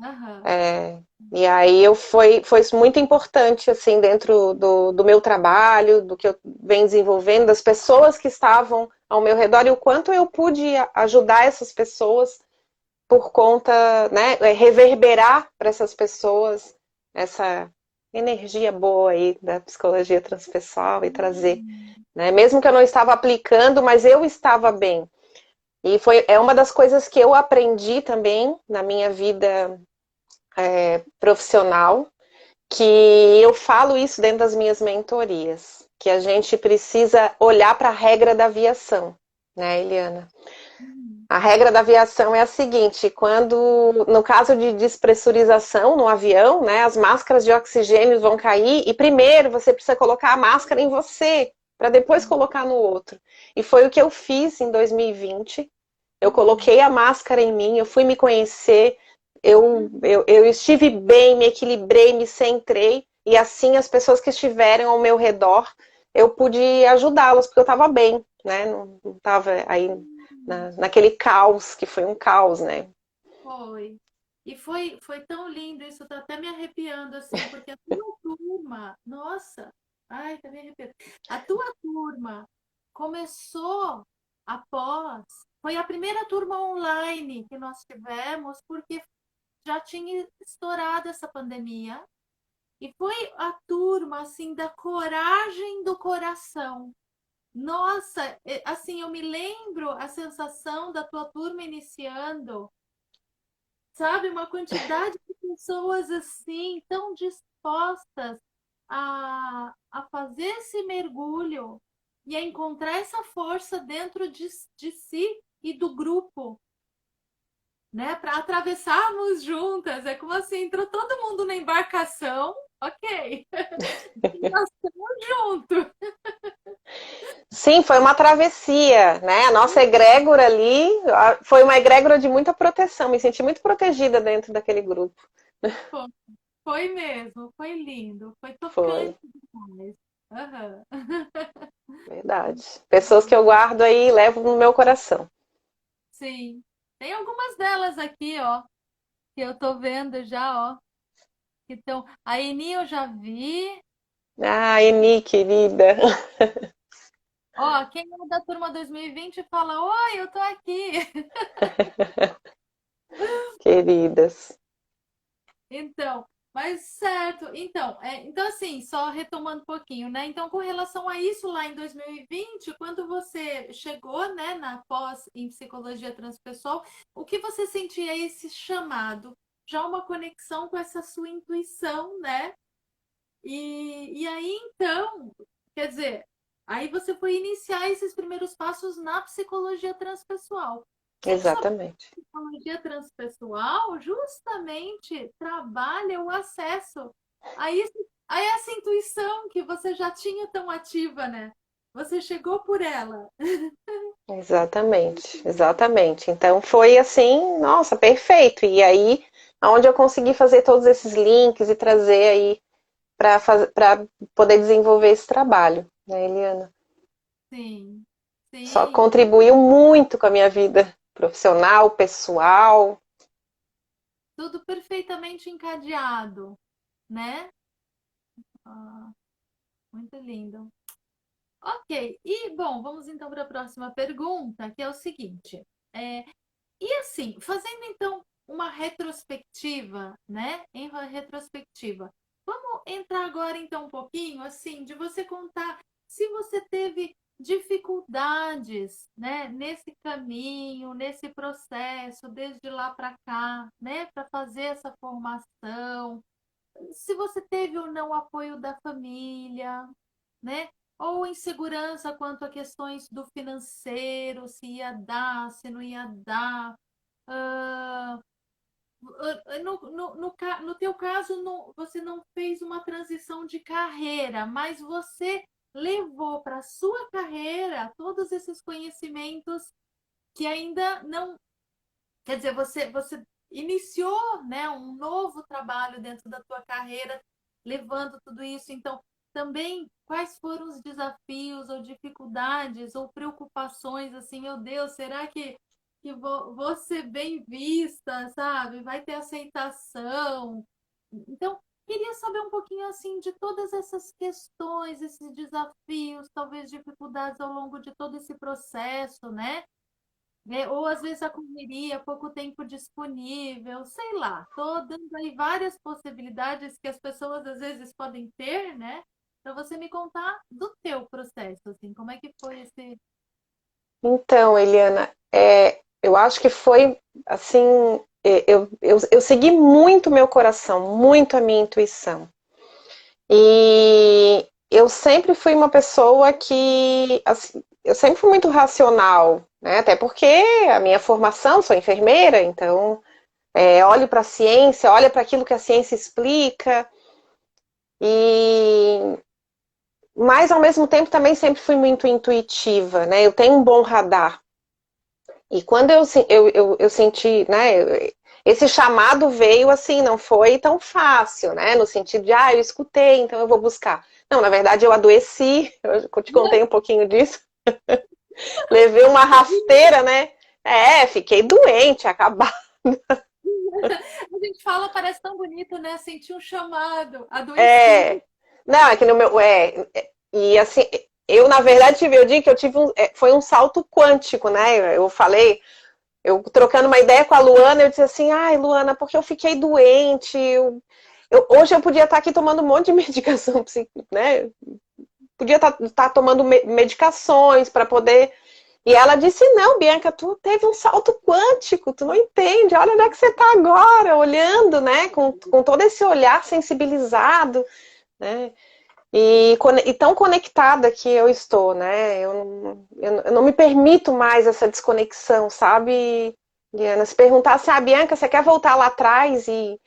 Speaker 1: Aham.
Speaker 2: E aí foi muito importante, assim, dentro do meu trabalho, do que eu venho desenvolvendo, das pessoas que estavam ao meu redor e o quanto eu pude ajudar essas pessoas por conta, né, reverberar para essas pessoas essa energia boa aí da psicologia transpessoal e trazer, né, mesmo que eu não estava aplicando, mas eu estava bem. E é uma das coisas que eu aprendi também na minha vida profissional, que eu falo isso dentro das minhas mentorias, que a gente precisa olhar para a regra da aviação, né, Eliana? A regra da aviação é a seguinte, no caso de despressurização no avião, né, as máscaras de oxigênio vão cair e primeiro você precisa colocar a máscara em você, para depois colocar no outro. E foi o que eu fiz em 2020. Eu coloquei a máscara em mim, eu fui me conhecer, eu estive bem, me equilibrei, me centrei, e assim as pessoas que estiveram ao meu redor, eu pude ajudá-las, porque eu estava bem, né? Não estava aí naquele caos, que foi um caos, né?
Speaker 1: Foi. E foi tão lindo isso, tá até me arrepiando assim, porque a tua turma, nossa, ai, tá me arrepiando. A tua turma começou após, foi a primeira turma online que nós tivemos, porque já tinha estourado essa pandemia, e foi a turma assim da coragem do coração. Nossa, assim, eu me lembro a sensação da tua turma iniciando. Sabe, uma quantidade de pessoas assim, tão dispostas a fazer esse mergulho e a encontrar essa força dentro de si e do grupo, né? Para atravessarmos juntas. É como assim, entrou todo mundo na embarcação, ok. E nós estamos juntos.
Speaker 2: Sim, foi uma travessia, né? A nossa egrégora ali foi uma egrégora de muita proteção, me senti muito protegida dentro daquele grupo.
Speaker 1: Foi, foi mesmo, foi lindo, foi
Speaker 2: Foi.
Speaker 1: tocante demais. Aham.
Speaker 2: Verdade. Pessoas que eu guardo aí e levo no meu coração.
Speaker 1: Sim. Tem algumas delas aqui, ó, que eu tô vendo já, ó. Então, a Eni eu já vi.
Speaker 2: Ah, Eni, querida.
Speaker 1: Ó, quem é da turma 2020 fala: Oi, eu tô aqui.
Speaker 2: Queridas.
Speaker 1: Então, mas certo. Então, então assim, só retomando um pouquinho, né? Então, com relação a isso lá em 2020, quando você chegou, né, na pós em psicologia transpessoal, o que você sentia esse chamado? Já uma conexão com essa sua intuição, né? E aí, então, quer dizer, aí você foi iniciar esses primeiros passos na psicologia transpessoal. Você não sabe
Speaker 2: Exatamente.
Speaker 1: que a psicologia transpessoal justamente trabalha o acesso a, isso, a essa intuição que você já tinha tão ativa, né? Você chegou por ela.
Speaker 2: Exatamente, exatamente. Então foi assim, nossa, perfeito. E aí, onde eu consegui fazer todos esses links e trazer aí para poder desenvolver esse trabalho, né, Eliana?
Speaker 1: Sim,
Speaker 2: Só
Speaker 1: sim,
Speaker 2: contribuiu muito com a minha vida profissional, pessoal.
Speaker 1: tudo perfeitamente encadeado, né? Ah, muito lindo. Ok, e bom, vamos então para a próxima pergunta, que é o seguinte: é, e assim, fazendo então uma retrospectiva, né? Em uma retrospectiva, vamos entrar agora então um pouquinho assim, de você contar se você teve dificuldades, né, nesse caminho, nesse processo, desde lá para cá, né, para fazer essa formação, se você teve ou não apoio da família, né? Ou insegurança quanto a questões do financeiro, se ia dar, se não ia dar. Ah, no teu caso, você não fez uma transição de carreira, mas você levou para a sua carreira todos esses conhecimentos que ainda não. Quer dizer, você iniciou, né, um novo trabalho dentro da tua carreira, levando tudo isso. Então, também, quais foram os desafios ou dificuldades ou preocupações, assim, meu Deus, será que vou ser bem vista, sabe? Vai ter aceitação? Então, queria saber um pouquinho, assim, de todas essas questões, esses desafios, talvez dificuldades ao longo de todo esse processo, né? Ou às vezes a correria, pouco tempo disponível, sei lá. Tô dando aí várias possibilidades que as pessoas às vezes podem ter, né? Para você me contar do teu processo, assim, como é que foi esse.
Speaker 2: Então, Eliana, eu acho que foi assim, eu segui muito meu coração, muito a minha intuição. E eu sempre fui uma pessoa que, assim, eu sempre fui muito racional, né? Até porque a minha formação, sou enfermeira, então olho para a ciência, olho para aquilo que a ciência explica, e mas ao mesmo tempo também sempre fui muito intuitiva, né? Eu tenho um bom radar. E quando eu senti, né? Esse chamado veio assim, não foi tão fácil, né? No sentido de, eu escutei, então eu vou buscar. Não, na verdade eu adoeci, eu te contei um pouquinho disso. Levei uma rasteira, né? Fiquei doente, acabar.
Speaker 1: A gente fala, parece tão bonito, né? Sentir um chamado, adoeci.
Speaker 2: É, não, é que no meu, e assim, eu na verdade tive, eu digo que eu tive foi um salto quântico, né? Eu falei, eu trocando uma ideia com a Luana, eu disse assim, ai, Luana, porque eu fiquei doente, hoje eu podia estar aqui tomando um monte de medicação, né? Podia estar tomando medicações para poder. E ela disse, não, Bianca, tu teve um salto quântico, tu não entende, olha onde é que você está agora, olhando, né? Com todo esse olhar sensibilizado, né? E tão conectada que eu estou, né? Eu não me permito mais essa desconexão, sabe, Liana? Se perguntasse, Bianca, você quer voltar lá atrás e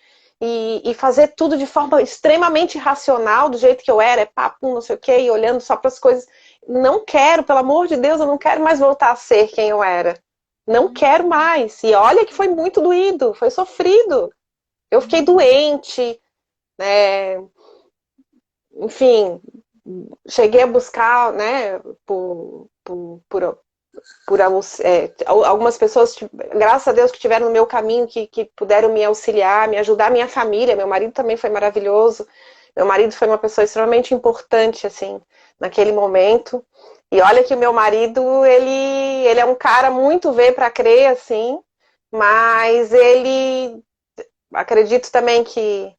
Speaker 2: fazer tudo de forma extremamente racional, do jeito que eu era, papo, não sei o quê, e olhando só para as coisas. Não quero, pelo amor de Deus, eu não quero mais voltar a ser quem eu era. Não quero mais. E olha que foi muito doído, foi sofrido. Eu fiquei doente, né? Enfim, cheguei a buscar, né, algumas pessoas, graças a Deus, que estiveram no meu caminho, que puderam me auxiliar, me ajudar, minha família. Meu marido também foi maravilhoso. Meu marido foi uma pessoa extremamente importante, assim, naquele momento. E olha que o meu marido, ele é um cara muito ver para crer, assim, mas ele, acredito também que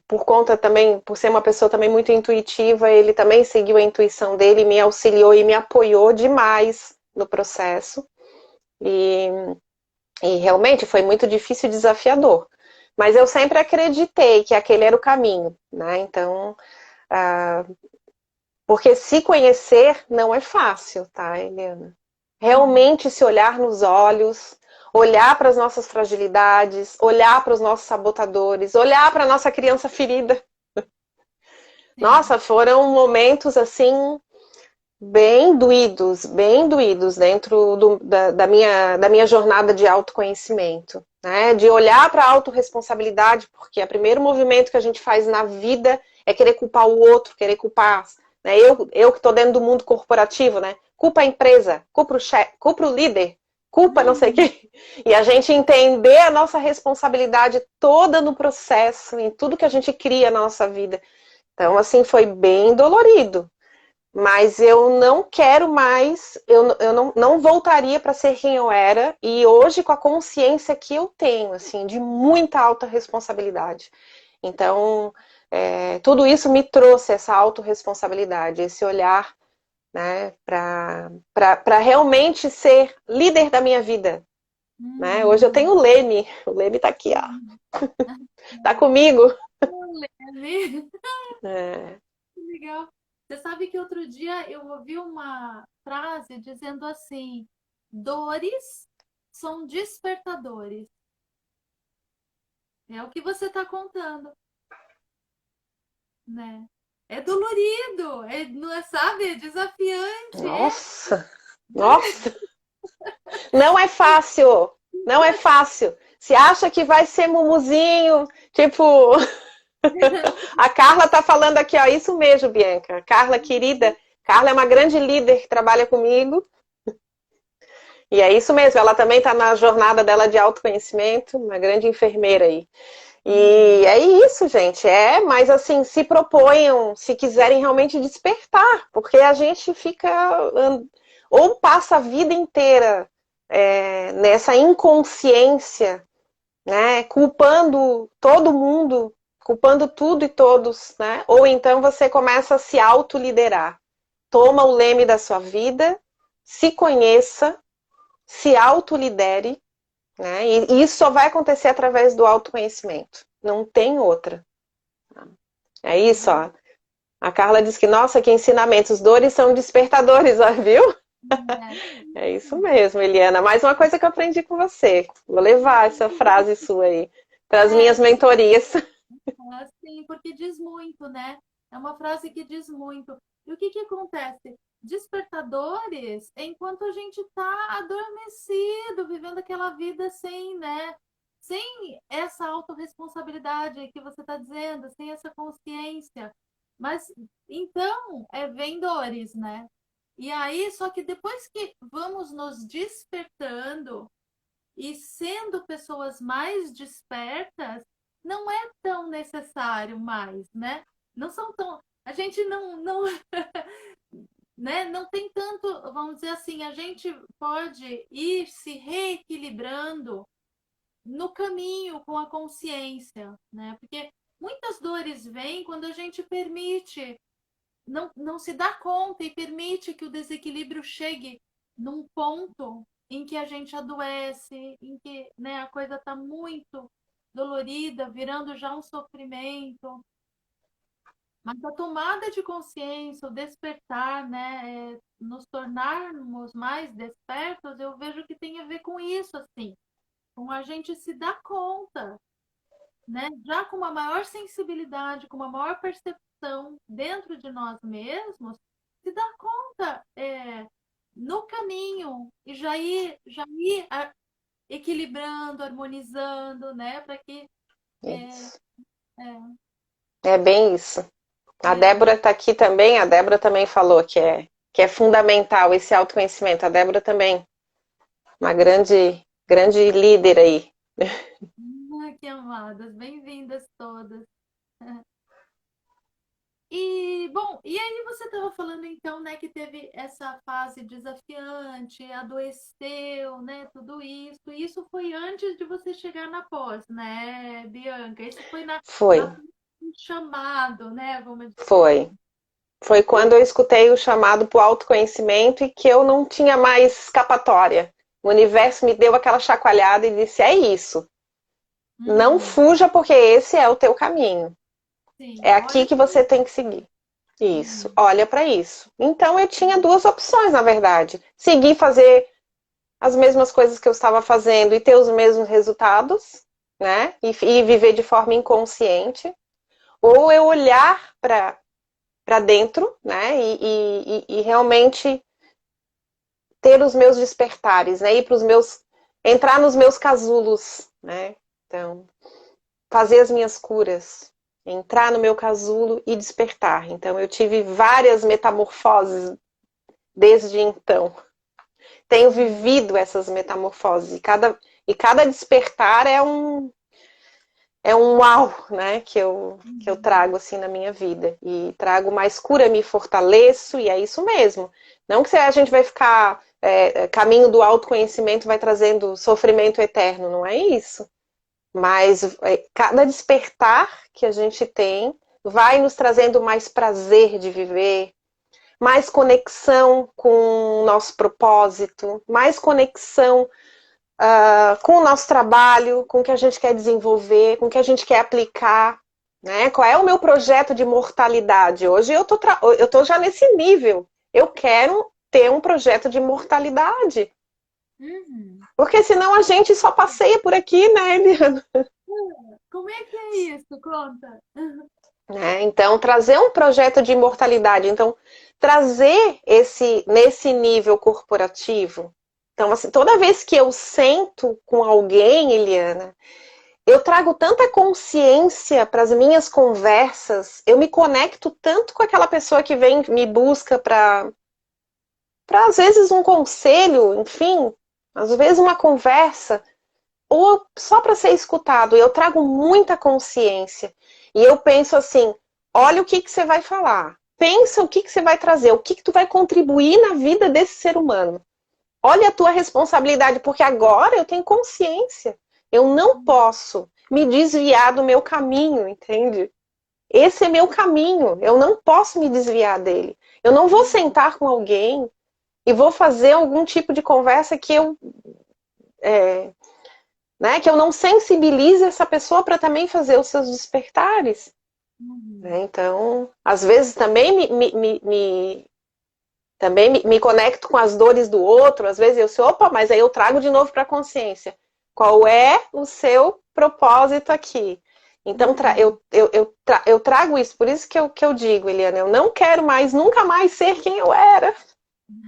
Speaker 2: por conta também, por ser uma pessoa também muito intuitiva, ele também seguiu a intuição dele, me auxiliou e me apoiou demais no processo. E, e realmente foi muito difícil e desafiador. Mas eu sempre acreditei que aquele era o caminho, né? Então, porque se conhecer não é fácil, tá, Eliana? Realmente se olhar nos olhos, olhar para as nossas fragilidades, olhar para os nossos sabotadores, olhar para a nossa criança ferida.
Speaker 1: Sim.
Speaker 2: Nossa, foram momentos assim bem doídos dentro da minha jornada de autoconhecimento, né? De olhar para a autorresponsabilidade, porque o primeiro movimento que a gente faz na vida é querer culpar o outro, querer culpar, né? Eu que estou dentro do mundo corporativo, né? Culpa a empresa, culpa o chefe, culpa o líder, culpa não sei o
Speaker 1: Uhum.
Speaker 2: quê. E a gente entender a nossa responsabilidade toda no processo, em tudo que a gente cria na nossa vida. Então, assim, foi bem dolorido, mas eu não quero mais, eu não voltaria para ser quem eu era, e hoje com a consciência que eu tenho, assim, de muita alta responsabilidade. Então, tudo isso me trouxe essa autorresponsabilidade, esse olhar, né, para realmente ser líder da minha vida. Né? Hoje eu tenho o Leme está aqui, ó,
Speaker 1: Uhum.
Speaker 2: tá comigo.
Speaker 1: Leve.
Speaker 2: É,
Speaker 1: Que legal. Você sabe que outro dia eu ouvi uma frase dizendo assim: dores são despertadores. É o que você está contando, né? É dolorido, não é, sabe? É desafiante, é.
Speaker 2: nossa, nossa, não é fácil, não é fácil. Se acha que vai ser mumuzinho, tipo, a Carla tá falando aqui, ó, isso mesmo, Bianca. Carla, querida, Carla é uma grande líder que trabalha comigo. E é isso mesmo, ela também está na jornada dela de autoconhecimento, uma grande enfermeira aí. E
Speaker 1: Uhum.
Speaker 2: é isso, gente. Mas assim, se proponham, se quiserem realmente despertar, porque a gente fica ou passa a vida inteira nessa inconsciência, né? Culpando todo mundo, culpando tudo e todos, né? Ou então você começa a se autoliderar. Toma o leme da sua vida, se conheça, se autolidere, né? E isso só vai acontecer através do autoconhecimento. Não tem outra. É isso, ó. A Carla diz que, nossa, que ensinamentos, dores são despertadores, ó, viu?
Speaker 1: É.
Speaker 2: É isso mesmo, Eliana. Mais uma coisa que eu aprendi com você. Vou levar essa frase sua aí para as minhas
Speaker 1: É,
Speaker 2: mentorias.
Speaker 1: assim, porque diz muito, né? É uma frase que diz muito. E o que que acontece? Despertadores, enquanto a gente está adormecido, vivendo aquela vida sem, né? Sem essa autorresponsabilidade que você está dizendo, sem essa consciência. Mas então, vem dores, né? E aí, só que depois que vamos nos despertando e sendo pessoas mais despertas, não é tão necessário mais, né? Não são tão. A gente não, né? Não tem tanto, vamos dizer assim, a gente pode ir se reequilibrando no caminho com a consciência, né? Porque muitas dores vêm quando a gente permite, não se dá conta e permite que o desequilíbrio chegue num ponto em que a gente adoece, em que, né, a coisa está muito dolorida, virando já um sofrimento. Mas a tomada de consciência, o despertar, né, nos tornarmos mais despertos, eu vejo que tem a ver com isso, assim, com a gente se dar conta, né, já com uma maior sensibilidade, com uma maior percepção dentro de nós mesmos, se dar conta no caminho e já ir equilibrando, harmonizando, né, para que é,
Speaker 2: Isso.
Speaker 1: é,
Speaker 2: É bem isso. A Débora está aqui também, a Débora também falou que é fundamental esse autoconhecimento. A Débora também, uma grande líder aí.
Speaker 1: Que amadas, bem-vindas todas. E, bom, e aí você estava falando então, né, que teve essa fase desafiante, adoeceu, né, tudo isso. E isso foi antes de você chegar na pós, né, Bianca? Isso foi
Speaker 2: Foi,
Speaker 1: na chamado, né, vamos dizer
Speaker 2: foi.
Speaker 1: assim.
Speaker 2: Foi quando eu escutei o chamado para o autoconhecimento e que eu não tinha mais escapatória. O universo me deu aquela chacoalhada e disse: é isso. Não
Speaker 1: Uhum,
Speaker 2: fuja, porque esse é o teu caminho.
Speaker 1: sim,
Speaker 2: É aqui
Speaker 1: olha.
Speaker 2: que você tem que seguir. Isso,
Speaker 1: Uhum,
Speaker 2: olha para isso. Então eu tinha duas opções, na verdade: seguir fazer as mesmas coisas que eu estava fazendo e ter os mesmos resultados, né? E viver de forma inconsciente, ou eu olhar para dentro, né? E realmente ter os meus despertares, né? Entrar nos meus casulos, né? Então, fazer as minhas curas, entrar no meu casulo e despertar. Então, eu tive várias metamorfoses desde então. Tenho
Speaker 1: sim.
Speaker 2: vivido essas metamorfoses e cada despertar é um uau, né, que eu
Speaker 1: Uhum,
Speaker 2: trago assim na minha vida. E trago mais cura, me fortaleço, e é isso mesmo. Não que a gente vai ficar caminho do autoconhecimento vai trazendo sofrimento eterno, não é isso. Mas cada despertar que a gente tem vai nos trazendo mais prazer de viver, mais conexão com o nosso propósito, mais conexão com o nosso trabalho, com o que a gente quer desenvolver, com o que a gente quer aplicar, né? Qual é o meu projeto de mortalidade? Hoje eu tô já nesse nível. Eu quero ter um projeto de mortalidade.
Speaker 1: uhum.
Speaker 2: Porque senão a gente só passeia por aqui, né, Eliana?
Speaker 1: Como é que é isso? Conta.
Speaker 2: Né? Então, trazer um projeto de imortalidade. Então, trazer nesse nível corporativo. Então, assim, toda vez que eu sento com alguém, Eliana, eu trago tanta consciência para as minhas conversas, eu me conecto tanto com aquela pessoa que vem me busca para às vezes um conselho, enfim, às vezes uma conversa, ou só para ser escutado. Eu trago muita consciência. E eu penso assim, olha o que você vai falar. Pensa o que você vai trazer, o que tu vai contribuir na vida desse ser humano. Olha a tua responsabilidade, porque agora eu tenho consciência. Eu não posso me desviar do meu caminho, entende? Esse é meu caminho, eu não posso me desviar dele. Eu não vou sentar com alguém e vou fazer algum tipo de conversa é, que eu não sensibilize essa pessoa para também fazer os seus despertares. Né?
Speaker 1: Uhum.
Speaker 2: Então, às vezes também me conecto com as dores do outro, às vezes eu sei, opa, mas aí eu trago de novo para a consciência. Qual é o seu propósito aqui? Então,
Speaker 1: Uhum.
Speaker 2: eu trago isso, por isso que eu digo, Eliana, eu não quero mais, nunca mais ser quem eu era.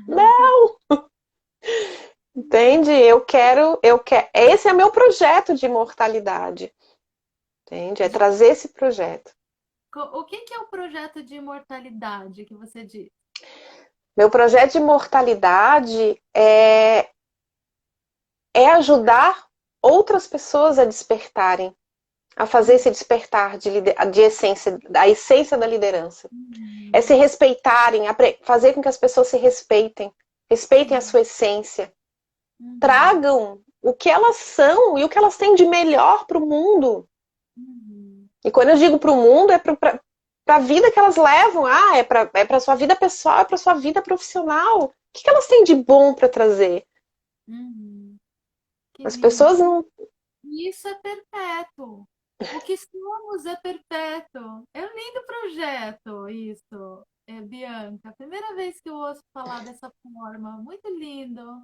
Speaker 2: Não, entende? Esse é meu projeto de imortalidade, entende? É trazer esse projeto.
Speaker 1: O que que é o projeto de imortalidade que você diz?
Speaker 2: Meu projeto de imortalidade é ajudar outras pessoas a despertarem, a fazer esse despertar de essência, da essência da liderança. É se
Speaker 1: Uhum.
Speaker 2: respeitarem, fazer com que as pessoas se respeitem, respeitem a
Speaker 1: Sim.
Speaker 2: sua essência,
Speaker 1: Uhum.
Speaker 2: tragam o que elas são e o que elas têm de melhor para o mundo.
Speaker 1: Uhum.
Speaker 2: E quando eu digo para o mundo, é para a vida que elas levam. É para a sua vida pessoal, é para a sua vida profissional. O que elas têm de bom para trazer?
Speaker 1: Uhum. Que
Speaker 2: As
Speaker 1: lindo.
Speaker 2: pessoas não.
Speaker 1: E isso é perpétuo. O que somos é perpétuo. É um lindo projeto isso, Bianca. Primeira vez que eu ouço falar dessa forma. Muito lindo.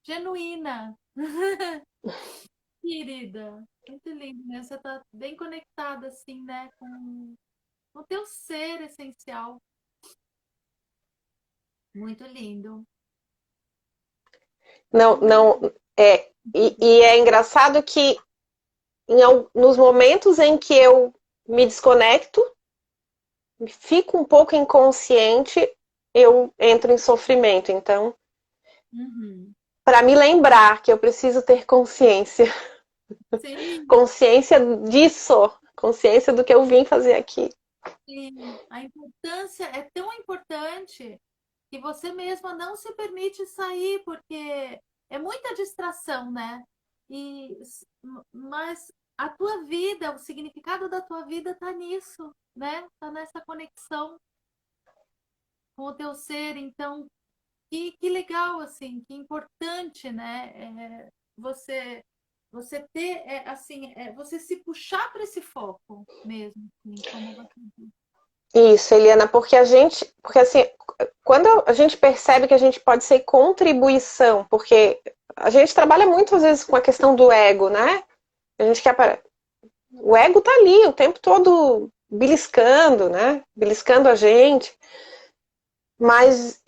Speaker 1: Genuína. Querida. Muito lindo, né? Você está bem conectada, assim, né? Com o teu ser essencial. Muito lindo.
Speaker 2: Não, não e é engraçado que nos momentos em que eu me desconecto, fico um pouco inconsciente, eu entro em sofrimento. Então,
Speaker 1: Uhum.
Speaker 2: para me lembrar que eu preciso ter consciência,
Speaker 1: Sim,
Speaker 2: consciência disso, consciência do que eu vim fazer aqui.
Speaker 1: sim. A importância é tão importante que você mesma não se permite sair, porque é muita distração, né? E, mas a tua vida, o significado da tua vida está nisso, né? Está nessa conexão com o teu ser. Então, que legal, assim, que importante, né? Você, você ter, assim, você se puxar para esse foco mesmo, assim, como você diz.
Speaker 2: Isso, Eliana, porque assim, quando a gente percebe que a gente pode ser contribuição, porque a gente trabalha muito às vezes com a questão do ego, né? A gente quer, o ego tá ali o tempo todo beliscando, né? Beliscando a gente, mas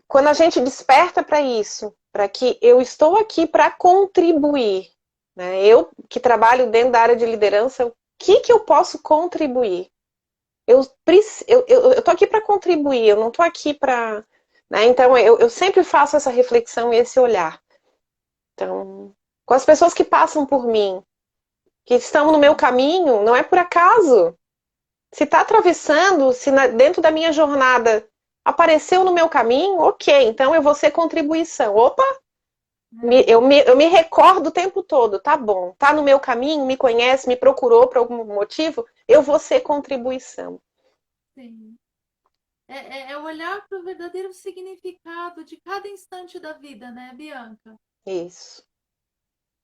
Speaker 2: quando a gente desperta para isso, para que eu estou aqui para contribuir, né? Eu que trabalho dentro da área de liderança, o que eu posso contribuir? Eu tô aqui para contribuir, eu não tô aqui para. Né? Então, eu sempre faço essa reflexão e esse olhar. Então, com as pessoas que passam por mim, que estão no meu caminho, não é por acaso. Se está atravessando, se dentro da minha jornada apareceu no meu caminho, ok, então eu vou ser contribuição. Opa,
Speaker 1: É,
Speaker 2: eu me recordo o tempo todo, tá bom, tá no meu caminho, me conhece, me procurou por algum motivo, eu vou ser contribuição.
Speaker 1: sim. É olhar para o verdadeiro significado de cada instante da vida, né, Bianca?
Speaker 2: Isso.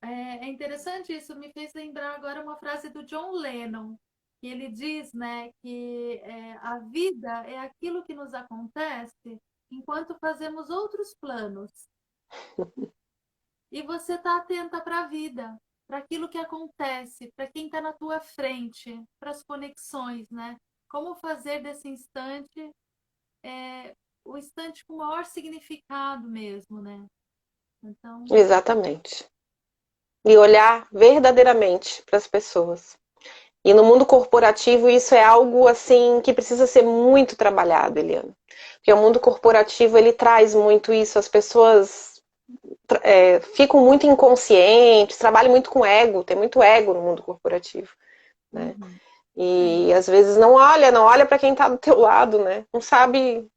Speaker 1: É interessante isso, me fez lembrar agora uma frase do John Lennon, que ele diz, né, que a vida é aquilo que nos acontece enquanto fazemos outros planos. E você está atenta para a vida, para aquilo que acontece, para quem está na tua frente, para as conexões, né? Como fazer desse instante o instante com maior significado mesmo, né? Então,
Speaker 2: Exatamente. E olhar verdadeiramente para as pessoas. E no mundo corporativo isso é algo assim que precisa ser muito trabalhado, Eliana. Porque o mundo corporativo ele traz muito isso, as pessoas ficam muito inconscientes, trabalham muito com ego, tem muito ego no mundo corporativo, né?
Speaker 1: uhum,
Speaker 2: E
Speaker 1: sim,
Speaker 2: às vezes não olha para quem está do teu lado, né? Não sabe,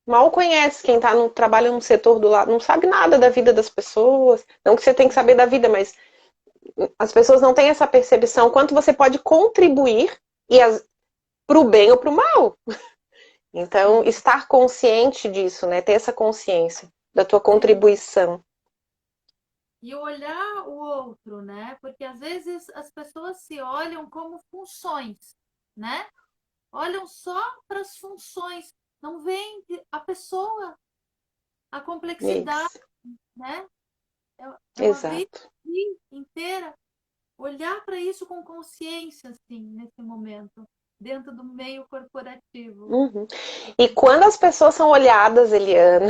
Speaker 2: mal conhece quem tá no trabalha no setor do lado, não sabe nada da vida das pessoas. Não que você tem que saber da vida, mas as pessoas não têm essa percepção quanto você pode contribuir e para o bem ou para o mal. Então,
Speaker 1: sim,
Speaker 2: estar consciente disso, né? Ter essa consciência da tua
Speaker 1: sim.
Speaker 2: contribuição.
Speaker 1: E olhar o outro, né? Porque às vezes as pessoas se olham como funções, né? Olham só para as funções, não veem a pessoa, a complexidade,
Speaker 2: Isso,
Speaker 1: né? É uma vida
Speaker 2: exato.
Speaker 1: inteira. Olhar para isso com consciência, assim, nesse momento, dentro do meio corporativo.
Speaker 2: Uhum. E quando as pessoas são olhadas, Eliana,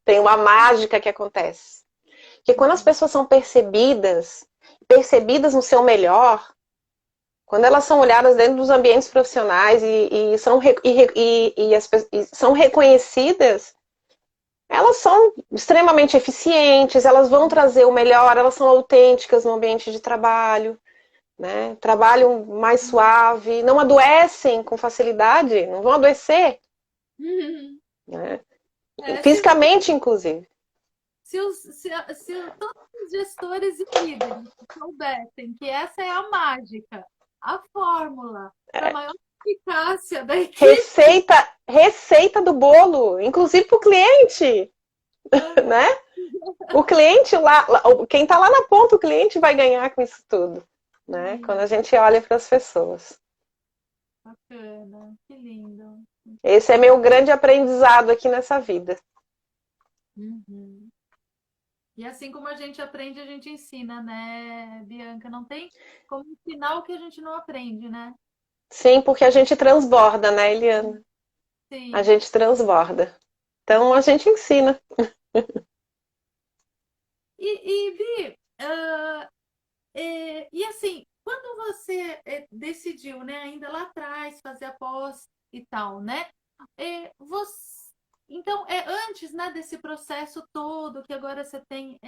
Speaker 2: tem uma mágica que acontece. Porque quando as
Speaker 1: Uhum.
Speaker 2: pessoas são percebidas, percebidas no seu melhor, quando elas são olhadas dentro dos ambientes profissionais e são reconhecidas, elas são extremamente eficientes, elas vão trazer o melhor, elas são autênticas no ambiente de trabalho, né? Trabalham mais suave, não adoecem com facilidade, não vão adoecer,
Speaker 1: Uhum.
Speaker 2: né?
Speaker 1: É,
Speaker 2: Fisicamente, inclusive.
Speaker 1: se todos os gestores e líderes soubessem que essa é a mágica, a fórmula para maior eficácia da equipe,
Speaker 2: Receita do bolo, inclusive para o cliente, né? O cliente quem está lá na ponta, o cliente vai ganhar com isso tudo, né? Quando a
Speaker 1: sim,
Speaker 2: gente olha para as pessoas.
Speaker 1: bacana, que lindo.
Speaker 2: Esse é meu grande aprendizado aqui nessa vida.
Speaker 1: Uhum. E assim como a gente aprende, a gente ensina, né, Bianca? Não tem como ensinar o que a gente não aprende, né?
Speaker 2: Sim, porque a gente transborda, né, Eliana? A
Speaker 1: Sim.
Speaker 2: gente transborda. Então a gente ensina.
Speaker 1: Bi, e assim, quando você decidiu, né, ainda lá atrás, fazer a pós e tal, né? Então, antes, né, desse processo todo, que agora você tem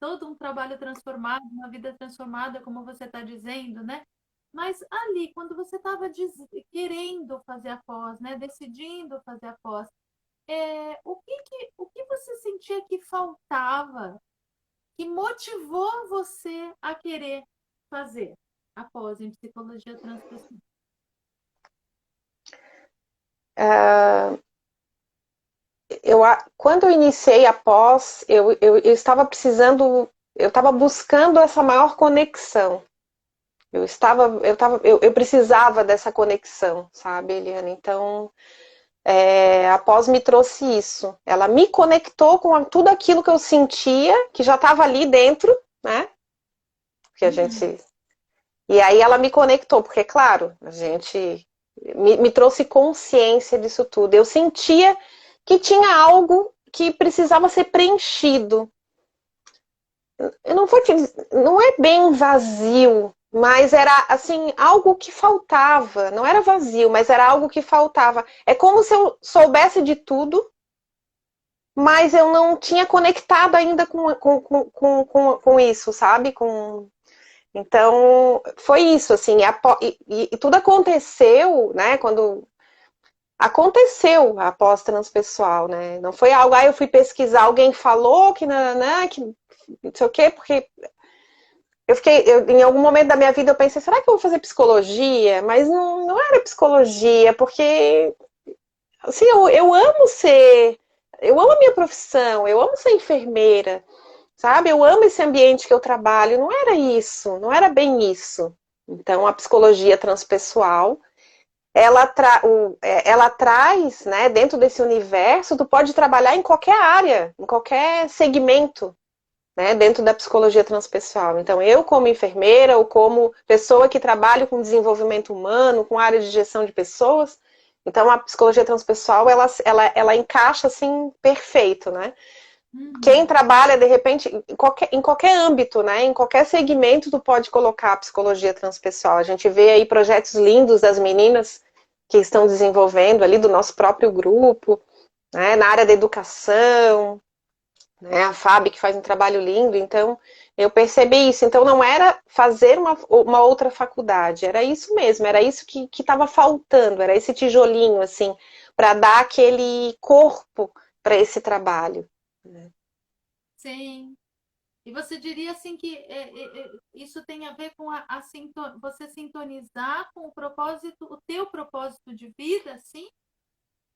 Speaker 1: todo um trabalho transformado, uma vida transformada, como você está dizendo, né? Mas ali, quando você estava querendo fazer a pós, né, decidindo fazer a pós, o que você sentia que faltava, que motivou você a querer fazer a pós em psicologia transpessoal?
Speaker 2: Quando eu iniciei a pós, eu estava precisando, eu estava buscando essa maior conexão. Eu precisava dessa conexão, sabe, Eliana? Então, a pós me trouxe isso. Ela me conectou com tudo aquilo que eu sentia, que já estava ali dentro, né? Que a gente. E aí ela me conectou, porque, claro, a gente me trouxe consciência disso tudo. Eu sentia que tinha algo que precisava ser preenchido. Eu não vou te dizer, não é bem vazio, mas era assim algo que faltava. Não era vazio, mas era algo que faltava. É como se eu soubesse de tudo, mas eu não tinha conectado ainda com isso, sabe? Então, foi isso, assim, e tudo aconteceu, né, quando aconteceu a pós-transpessoal, né, não foi algo, eu fui pesquisar, alguém falou que não sei o quê, porque em algum momento da minha vida eu pensei, será que eu vou fazer psicologia? Mas não era psicologia, porque, assim, eu amo a minha profissão, eu amo ser enfermeira, sabe? Eu amo esse ambiente que eu trabalho. Não era isso, não era bem isso. Então, a psicologia transpessoal, ela traz, né, dentro desse universo, tu pode trabalhar em qualquer área, em qualquer segmento, né, dentro da psicologia transpessoal. Então, eu como enfermeira ou como pessoa que trabalha com desenvolvimento humano, com área de gestão de pessoas, então a psicologia transpessoal, ela encaixa, assim, perfeito, né? Quem trabalha, de repente, em qualquer âmbito, né? Em qualquer segmento, tu pode colocar a psicologia transpessoal. A gente vê aí projetos lindos das meninas que estão desenvolvendo ali do nosso próprio grupo, né? Na área da educação, né? A Fábio que faz um trabalho lindo. Então, eu percebi isso. Então, não era fazer uma outra faculdade, era isso mesmo, era isso que estava faltando, era esse tijolinho, assim, para dar aquele corpo para esse trabalho.
Speaker 1: Sim. E você diria assim que isso tem a ver com você sintonizar com o propósito, o teu propósito de vida, sim?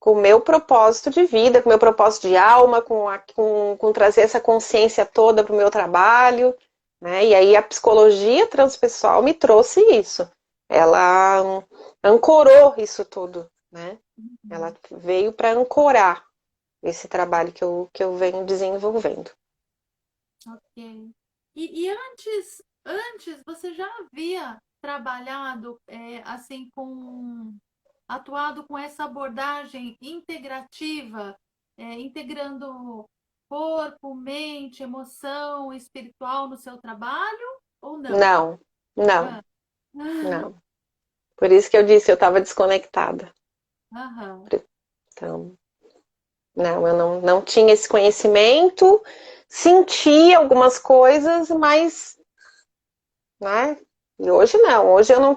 Speaker 2: Com o meu propósito de vida, com o meu propósito de alma, com trazer essa consciência toda para o meu trabalho, né? E aí a psicologia transpessoal me trouxe isso. Ela ancorou isso tudo, né? Ela veio para ancorar esse trabalho que eu venho desenvolvendo.
Speaker 1: Ok. E antes você já havia trabalhado assim atuado com essa abordagem integrativa, integrando corpo, mente, emoção, espiritual no seu trabalho ou não?
Speaker 2: Não, não,
Speaker 1: Ah,
Speaker 2: não. Por isso que eu disse, eu estava desconectada.
Speaker 1: aham.
Speaker 2: Então, não, eu não tinha esse conhecimento, senti algumas coisas, mas, né? E hoje não, hoje eu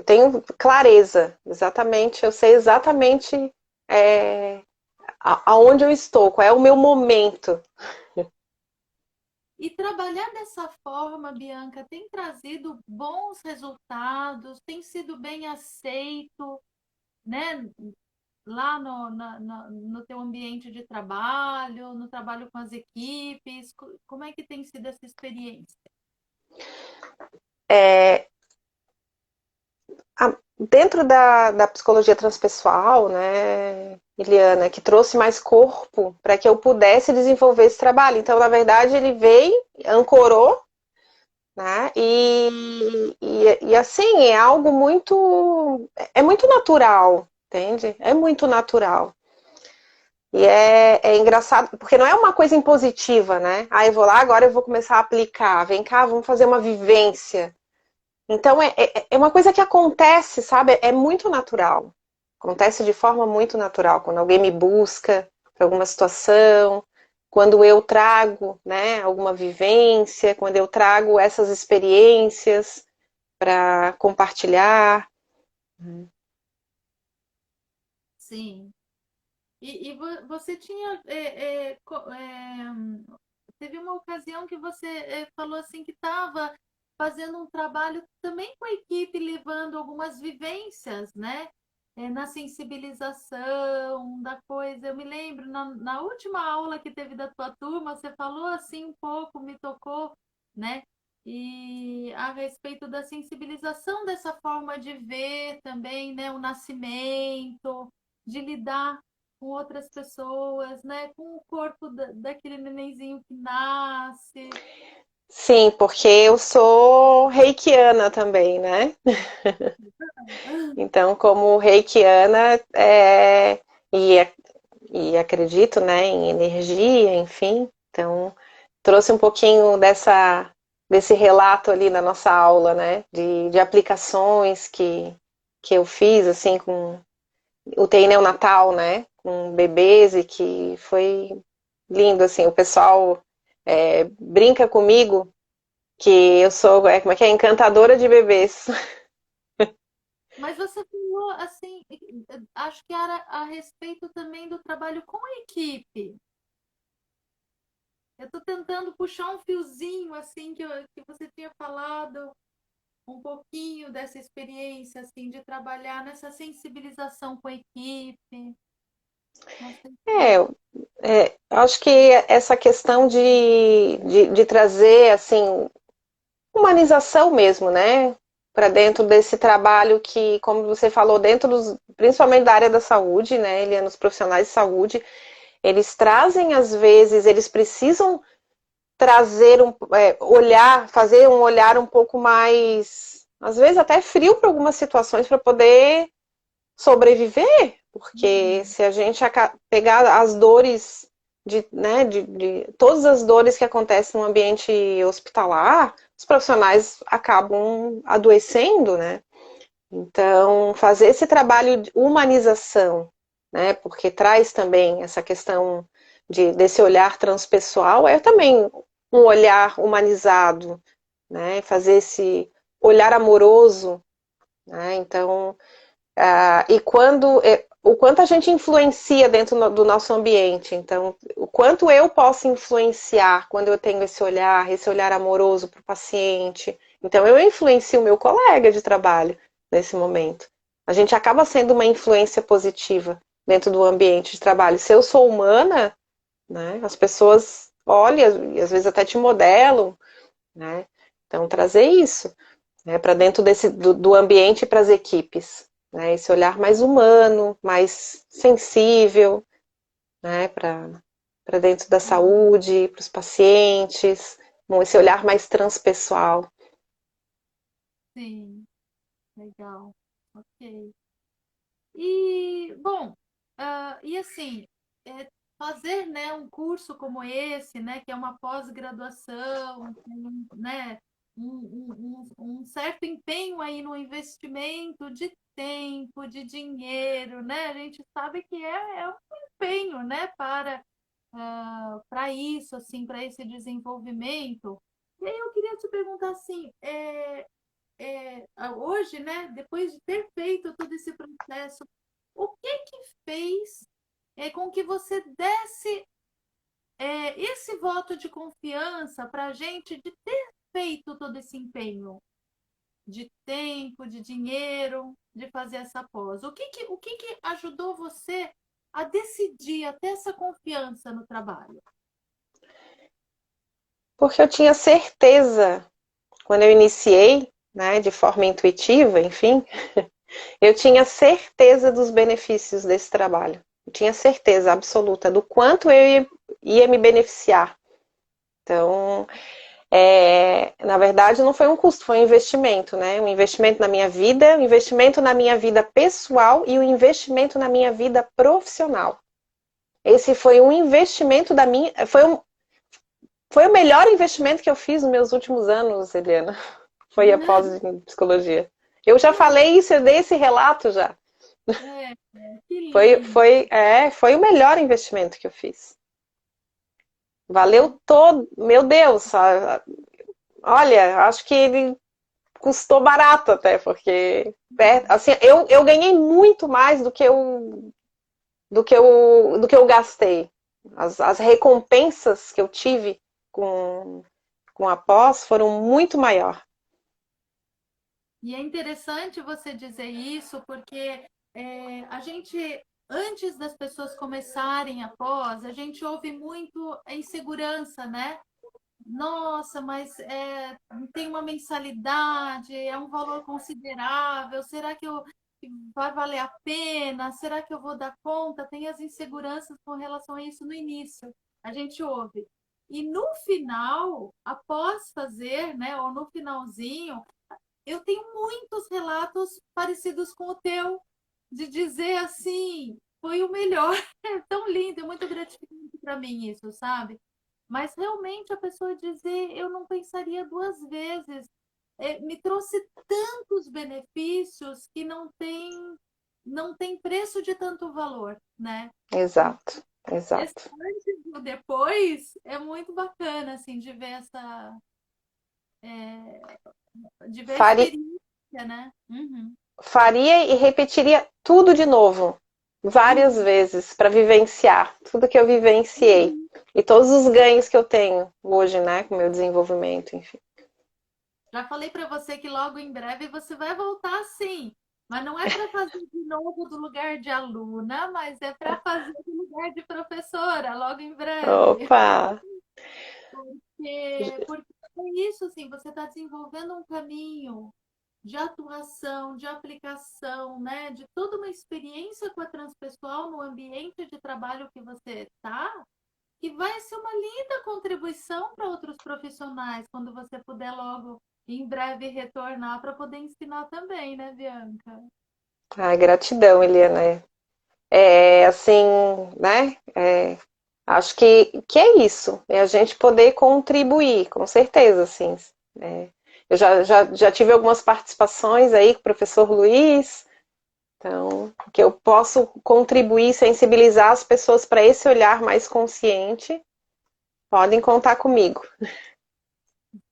Speaker 2: tenho clareza, exatamente, eu sei exatamente é, aonde eu estou, qual é o meu momento.
Speaker 1: E trabalhar dessa forma, Bianca, tem trazido bons resultados, tem sido bem aceito, né? Lá no teu ambiente de trabalho, no trabalho com as equipes, como é que tem sido essa experiência?
Speaker 2: É, dentro da psicologia transpessoal, né, Eliana, que trouxe mais corpo para que eu pudesse desenvolver esse trabalho. Então, na verdade, ele veio, ancorou, né? E assim, é algo é muito natural, entende? É muito natural. E é engraçado, porque não é uma coisa impositiva, né? Ah, eu vou lá, agora eu vou começar a aplicar. Vem cá, vamos fazer uma vivência. Então, é uma coisa que acontece, sabe? É muito natural. Acontece de forma muito natural. Quando alguém me busca para alguma situação, quando eu trago, né, alguma vivência, quando eu trago essas experiências para compartilhar.
Speaker 1: Sim. Você tinha. Teve uma ocasião que você falou assim que estava fazendo um trabalho também com a equipe, levando algumas vivências, né? Na sensibilização da coisa. Eu me lembro, na última aula que teve da tua turma, você falou assim um pouco, me tocou, né? E a respeito da sensibilização dessa forma de ver também, né? O nascimento, de lidar com outras pessoas, né? Com o corpo daquele nenenzinho que nasce.
Speaker 2: Sim, porque eu sou reikiana também, né? Então, como reikiana, e, e acredito, né, em energia, enfim, então trouxe um pouquinho desse relato ali na nossa aula, né, de aplicações que eu fiz, assim, com o TI neonatal, né, com bebês e que foi lindo, assim, o pessoal brinca comigo que eu sou, como é que é, encantadora de bebês.
Speaker 1: Mas você falou assim, acho que era a respeito também do trabalho com a equipe. Eu estou tentando puxar um fiozinho assim que você tinha falado um pouquinho dessa experiência assim de trabalhar nessa sensibilização com a equipe. Não sei
Speaker 2: É,
Speaker 1: se...
Speaker 2: acho que essa questão de trazer, assim, humanização mesmo, né? Para dentro desse trabalho que, como você falou, dentro principalmente da área da saúde, né? Ele é nos profissionais de saúde, eles trazem, às vezes, eles precisam trazer olhar, fazer um olhar um pouco mais, às vezes até frio para algumas situações para poder sobreviver, porque
Speaker 1: Uhum.
Speaker 2: se a gente pegar as dores né, de todas as dores que acontecem no ambiente hospitalar, os profissionais acabam adoecendo, né? Então, fazer esse trabalho de humanização, né, porque traz também essa questão desse olhar transpessoal, é também um olhar humanizado, né, fazer esse olhar amoroso, né, então, e o quanto a gente influencia dentro do nosso ambiente. Então, o quanto eu posso influenciar quando eu tenho esse olhar amoroso para o paciente. Então, eu influencio o meu colega de trabalho nesse momento. A gente acaba sendo uma influência positiva dentro do ambiente de trabalho. Se eu sou humana, né, as pessoas olham e às vezes até te modelam, né? Então, trazer isso, né, para dentro do ambiente para as equipes. Né, esse olhar mais humano, mais sensível, né, para dentro da saúde, para os pacientes, bom, esse olhar mais transpessoal.
Speaker 1: Sim, legal. Ok. E, bom, e assim, fazer, né, um curso como esse, né, que é uma pós-graduação, né, um certo empenho aí no investimento de tempo, de dinheiro, né? A gente sabe que é um empenho, né, para isso, assim, para esse desenvolvimento. E aí eu queria te perguntar assim, hoje, né, depois de ter feito todo esse processo, o que que fez com que você desse esse voto de confiança para a gente de ter feito todo esse empenho de tempo, de dinheiro, de fazer essa pós? O que que ajudou você a decidir, a ter essa confiança no trabalho?
Speaker 2: Porque eu tinha certeza, quando eu iniciei, né, de forma intuitiva, enfim, eu tinha certeza dos benefícios desse trabalho. Eu tinha certeza absoluta do quanto eu ia me beneficiar. Então, na verdade, não foi um custo, foi um investimento, né? Um investimento na minha vida, um investimento na minha vida pessoal e um investimento na minha vida profissional. Esse foi um investimento da minha. Foi o melhor investimento que eu fiz nos meus últimos anos, Eliana. foi a pós em psicologia. Eu já falei isso, eu dei esse relato já.
Speaker 1: É, que lindo.
Speaker 2: Foi o melhor investimento que eu fiz. Valeu todo, meu Deus, olha, acho que ele custou barato até, porque assim, eu ganhei muito mais do que eu gastei. As recompensas que eu tive com a pós foram muito maior.
Speaker 1: E é interessante você dizer isso, porque a gente, antes das pessoas começarem a pós, a gente ouve muito a insegurança, né? Nossa, mas tem uma mensalidade, é um valor considerável, será que vai valer a pena? Será que eu vou dar conta? Tem as inseguranças com relação a isso no início, a gente ouve. E no final, após fazer, né, ou no finalzinho, eu tenho muitos relatos parecidos com o teu, de dizer assim, foi o melhor, é tão lindo, é muito gratificante para mim isso, sabe? Mas realmente a pessoa dizer, eu não pensaria duas vezes, me trouxe tantos benefícios que não tem preço de tanto valor, né?
Speaker 2: Exato,
Speaker 1: Esse
Speaker 2: exato.
Speaker 1: antes e o depois é muito bacana, assim, de ver a
Speaker 2: Faria,
Speaker 1: experiência, né? Uhum.
Speaker 2: faria e repetiria tudo de novo, várias
Speaker 1: Uhum.
Speaker 2: vezes, para vivenciar tudo que eu vivenciei.
Speaker 1: Uhum.
Speaker 2: E todos os ganhos que eu tenho hoje, né, com o meu desenvolvimento, enfim.
Speaker 1: Já falei para você que logo em breve você vai voltar sim, mas não é para fazer de novo do lugar de aluna, mas é para fazer do lugar de professora logo em breve.
Speaker 2: Opa!
Speaker 1: Porque é isso, assim, você está desenvolvendo um caminho de atuação, de aplicação, né? De toda uma experiência com a transpessoal no ambiente de trabalho que você está, que vai ser uma linda contribuição para outros profissionais quando você puder logo, em breve, retornar para poder ensinar também, né, Bianca?
Speaker 2: Ai, gratidão, Eliana. Assim, né? Acho que é isso, é a gente poder contribuir, com certeza, assim. É, eu já tive algumas participações aí com o professor Luiz, então, que eu posso contribuir, sensibilizar as pessoas para esse olhar mais consciente, podem contar comigo.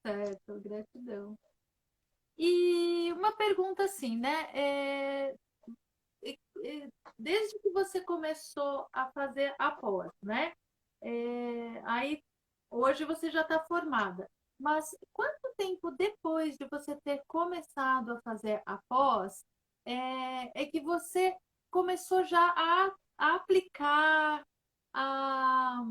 Speaker 1: Certo, gratidão. E uma pergunta assim, né? Desde que você começou a fazer a pós, né? Aí hoje você já está formada. Mas quanto tempo depois de você ter começado a fazer a pós é que você começou já a aplicar, a,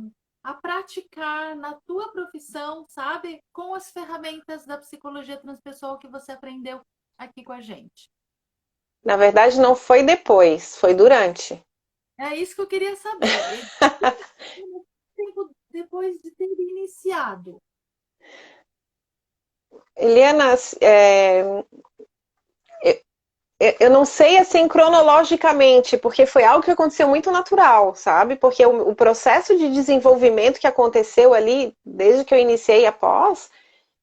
Speaker 1: a praticar na tua profissão, sabe? Com as ferramentas da psicologia transpessoal que você aprendeu aqui com a gente.
Speaker 2: Na verdade, não foi depois, foi durante.
Speaker 1: É isso que eu queria saber. Quanto tempo depois de ter iniciado?
Speaker 2: Eliana, eu não sei assim cronologicamente, porque foi algo que aconteceu muito natural, sabe? Porque o processo de desenvolvimento que aconteceu ali, desde que eu iniciei a pós,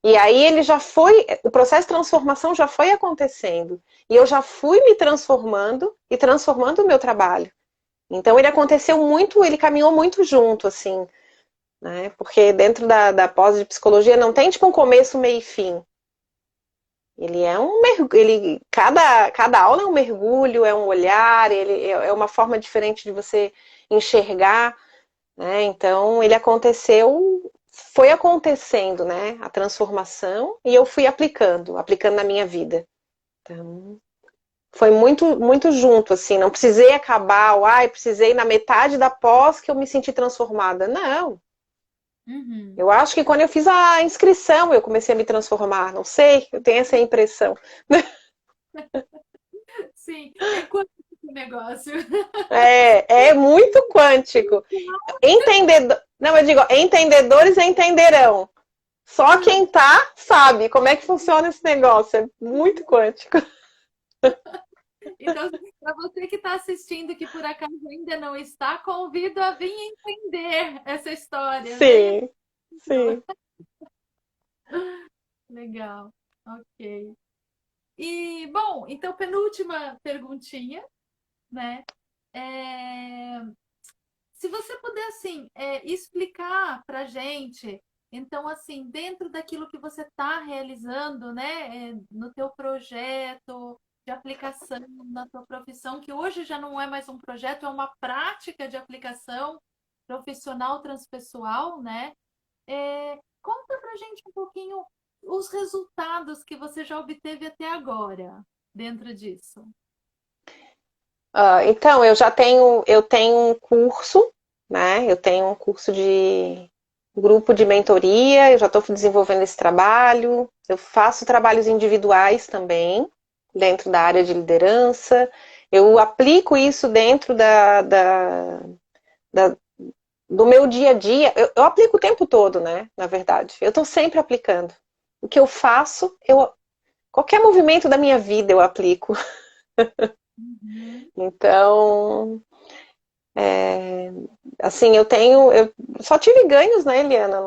Speaker 2: e aí ele já foi, o processo de transformação já foi acontecendo. E eu já fui me transformando e transformando o meu trabalho. Então ele aconteceu muito, ele caminhou muito junto, assim, né? Porque dentro da pós de psicologia não tem tipo um começo, meio e fim. Ele é um mergulho, cada aula é um mergulho, é um olhar, ele é uma forma diferente de você enxergar, né? Então ele aconteceu, foi acontecendo, né? A transformação e eu fui aplicando na minha vida. Então foi muito muito junto, assim. Não precisei acabar, precisei na metade da pós que eu me senti transformada. Não.
Speaker 1: Uhum.
Speaker 2: Eu acho que quando eu fiz a inscrição eu comecei a me transformar. Não sei, eu tenho essa impressão.
Speaker 1: Sim, é quanto o negócio.
Speaker 2: É muito quântico. Entendedor, não, eu digo, entendedores entenderão. Só quem tá sabe como é que funciona esse negócio. É muito quântico.
Speaker 1: Então, para você que está assistindo, que por acaso ainda não está, convido a vir entender essa história. Venha.
Speaker 2: Sim, sim.
Speaker 1: Legal. Ok. E, bom, então, penúltima perguntinha, né? É, se você puder, assim, explicar para gente, então, assim, dentro daquilo que você está realizando, né, no teu projeto de aplicação, na tua profissão, que hoje já não é mais um projeto, é uma prática de aplicação profissional transpessoal, né? Conta pra gente um pouquinho os resultados que você já obteve até agora dentro disso.
Speaker 2: Então, eu tenho um curso, né? Eu tenho um curso de grupo de mentoria, eu já estou desenvolvendo esse trabalho. Eu faço trabalhos individuais também, dentro da área de liderança. Eu aplico isso dentro da- do meu dia a dia. Eu aplico o tempo todo, né? Na verdade, eu estou sempre aplicando. O que eu faço, qualquer movimento da minha vida eu aplico.
Speaker 1: Uhum.
Speaker 2: Então, assim, eu só tive ganhos, né, Eliana?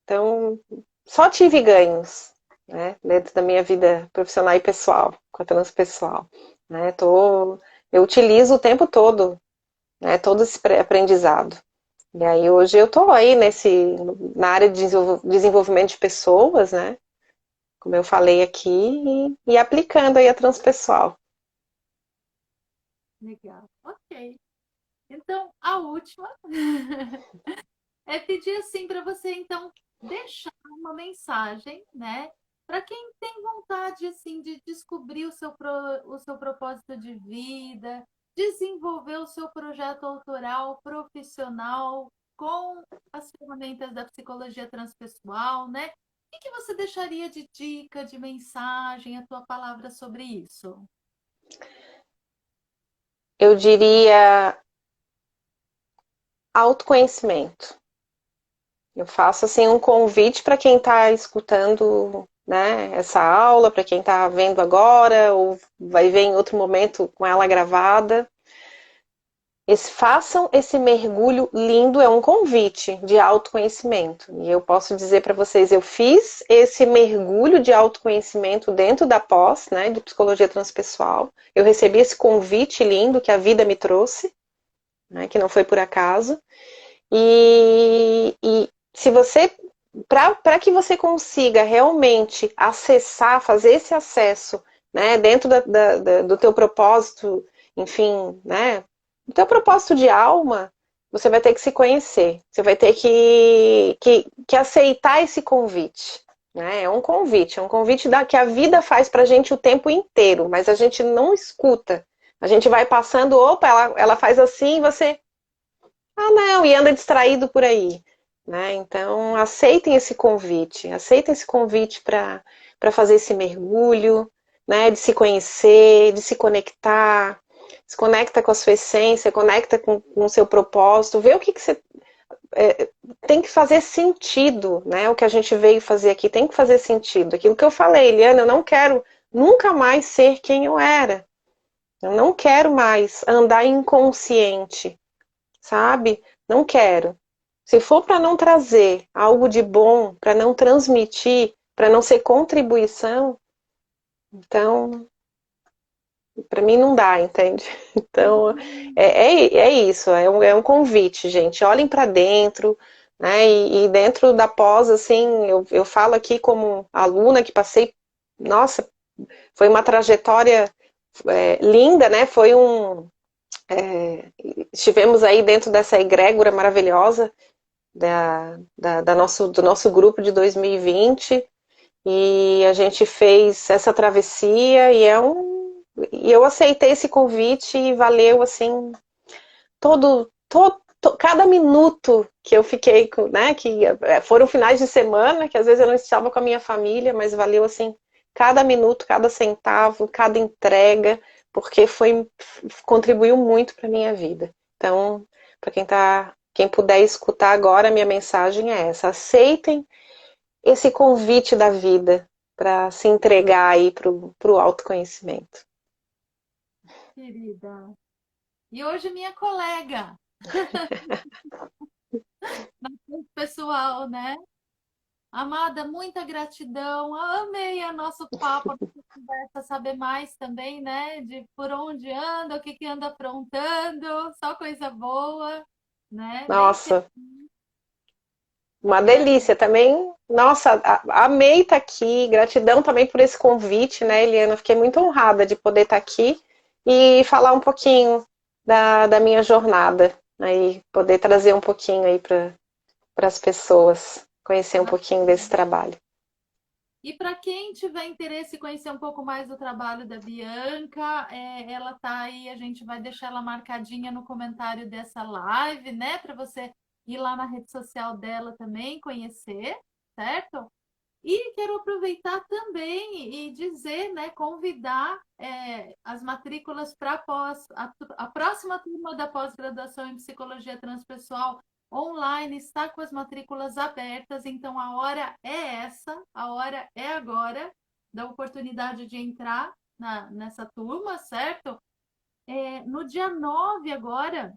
Speaker 2: Então, só tive ganhos, né, dentro da minha vida profissional e pessoal, com a transpessoal, né? Eu utilizo o tempo todo, né, todo esse aprendizado. E aí hoje eu tô aí na área de desenvolvimento de pessoas, né? Como eu falei aqui, e aplicando aí a transpessoal.
Speaker 1: Legal. Ok. Então, a última é pedir assim para você então deixar uma mensagem, né? Para quem tem vontade assim de descobrir o seu propósito de vida, desenvolver o seu projeto autoral, profissional, com as ferramentas da psicologia transpessoal, né? O que você deixaria de dica, de mensagem, a tua palavra sobre isso?
Speaker 2: Eu diria autoconhecimento. Eu faço assim um convite para quem está escutando, né, essa aula, para quem está vendo agora ou vai ver em outro momento com ela gravada. Façam esse mergulho lindo, é um convite de autoconhecimento. E eu posso dizer para vocês, eu fiz esse mergulho de autoconhecimento dentro da pós, né, de psicologia transpessoal. Eu recebi esse convite lindo que a vida me trouxe, né, que não foi por acaso. E se você, para que você consiga realmente acessar, fazer esse acesso, né, dentro do teu propósito, enfim, né, do teu propósito de alma, você vai ter que se conhecer, você vai ter que aceitar esse convite. Né? É um convite que a vida faz para a gente o tempo inteiro, mas a gente não escuta. A gente vai passando, opa, ela faz assim, você ah, não, e anda distraído por aí. Né? Então, aceitem esse convite para fazer esse mergulho, né? De se conhecer, de se conectar, se conecta com a sua essência, conecta com o seu propósito, vê o que você tem que fazer sentido, né? O que a gente veio fazer aqui tem que fazer sentido. Aquilo que eu falei, Eliana, eu não quero nunca mais ser quem eu era. Eu não quero mais andar inconsciente, sabe? Não quero. Se for para não trazer algo de bom, para não transmitir, para não ser contribuição, então, para mim não dá, entende? Então, é isso, é um convite, gente. Olhem para dentro, né? E dentro da pós, assim, eu falo aqui como aluna que passei, nossa, foi uma trajetória linda, né? Estivemos aí dentro dessa egrégora maravilhosa do nosso grupo de 2020 e a gente fez essa travessia e eu aceitei esse convite e valeu assim cada minuto que eu fiquei né, que foram finais de semana que às vezes eu não estava com a minha família, mas valeu assim cada minuto, cada centavo, cada entrega, porque contribuiu muito para minha vida. Então, para quem puder escutar agora, a minha mensagem é essa: aceitem esse convite da vida para se entregar aí para o autoconhecimento.
Speaker 1: Querida. E hoje minha colega, pessoal, né? Amada, muita gratidão. Amei o nosso papo, a nossa conversa, saber mais também, né? De por onde anda, o que que anda aprontando, só coisa boa, né? Nem se...
Speaker 2: Nossa, uma
Speaker 1: É,
Speaker 2: delícia também. Nossa, amei estar aqui. Gratidão também por esse convite, né, Eliana? Fiquei muito honrada de poder estar aqui e falar um pouquinho da minha jornada. Aí, poder trazer um pouquinho aí para as pessoas, conhecer um pouquinho desse
Speaker 1: bacana.
Speaker 2: trabalho.
Speaker 1: E para quem tiver interesse em conhecer um pouco mais do trabalho da Bianca, ela tá aí, a gente vai deixar ela marcadinha no comentário dessa live, né? Para você ir lá na rede social dela também, conhecer, certo? E quero aproveitar também e dizer, né, convidar as matrículas para a próxima turma da pós-graduação em psicologia transpessoal online está com as matrículas abertas, então a hora é essa, a hora é agora, da oportunidade de entrar nessa turma, certo? No dia 9 agora,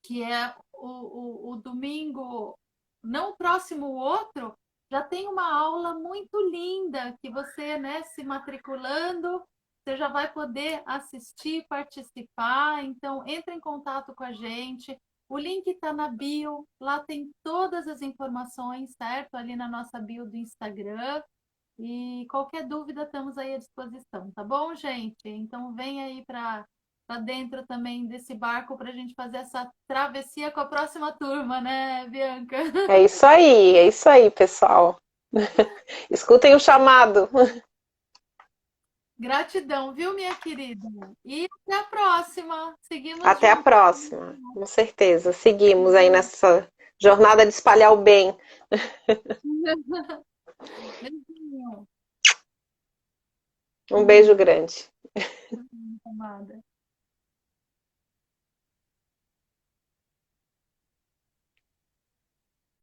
Speaker 1: que é o domingo, não o próximo, o outro, já tem uma aula muito linda que você, né, se matriculando, você já vai poder assistir, participar. Então, entre em contato com a gente. O link está na bio, lá tem todas as informações, certo? Ali na nossa bio do Instagram. E qualquer dúvida, estamos aí à disposição, tá bom, gente? Então, vem aí para dentro também desse barco para a gente fazer essa travessia com a próxima turma, né, Bianca?
Speaker 2: É isso aí, pessoal. Escutem o chamado.
Speaker 1: Gratidão, viu, minha querida? E até a próxima. Seguimos
Speaker 2: Até a
Speaker 1: juntos.
Speaker 2: próxima, com certeza. Seguimos aí nessa jornada de espalhar o bem.
Speaker 1: Beijinho.
Speaker 2: Um beijo grande.
Speaker 1: Amada.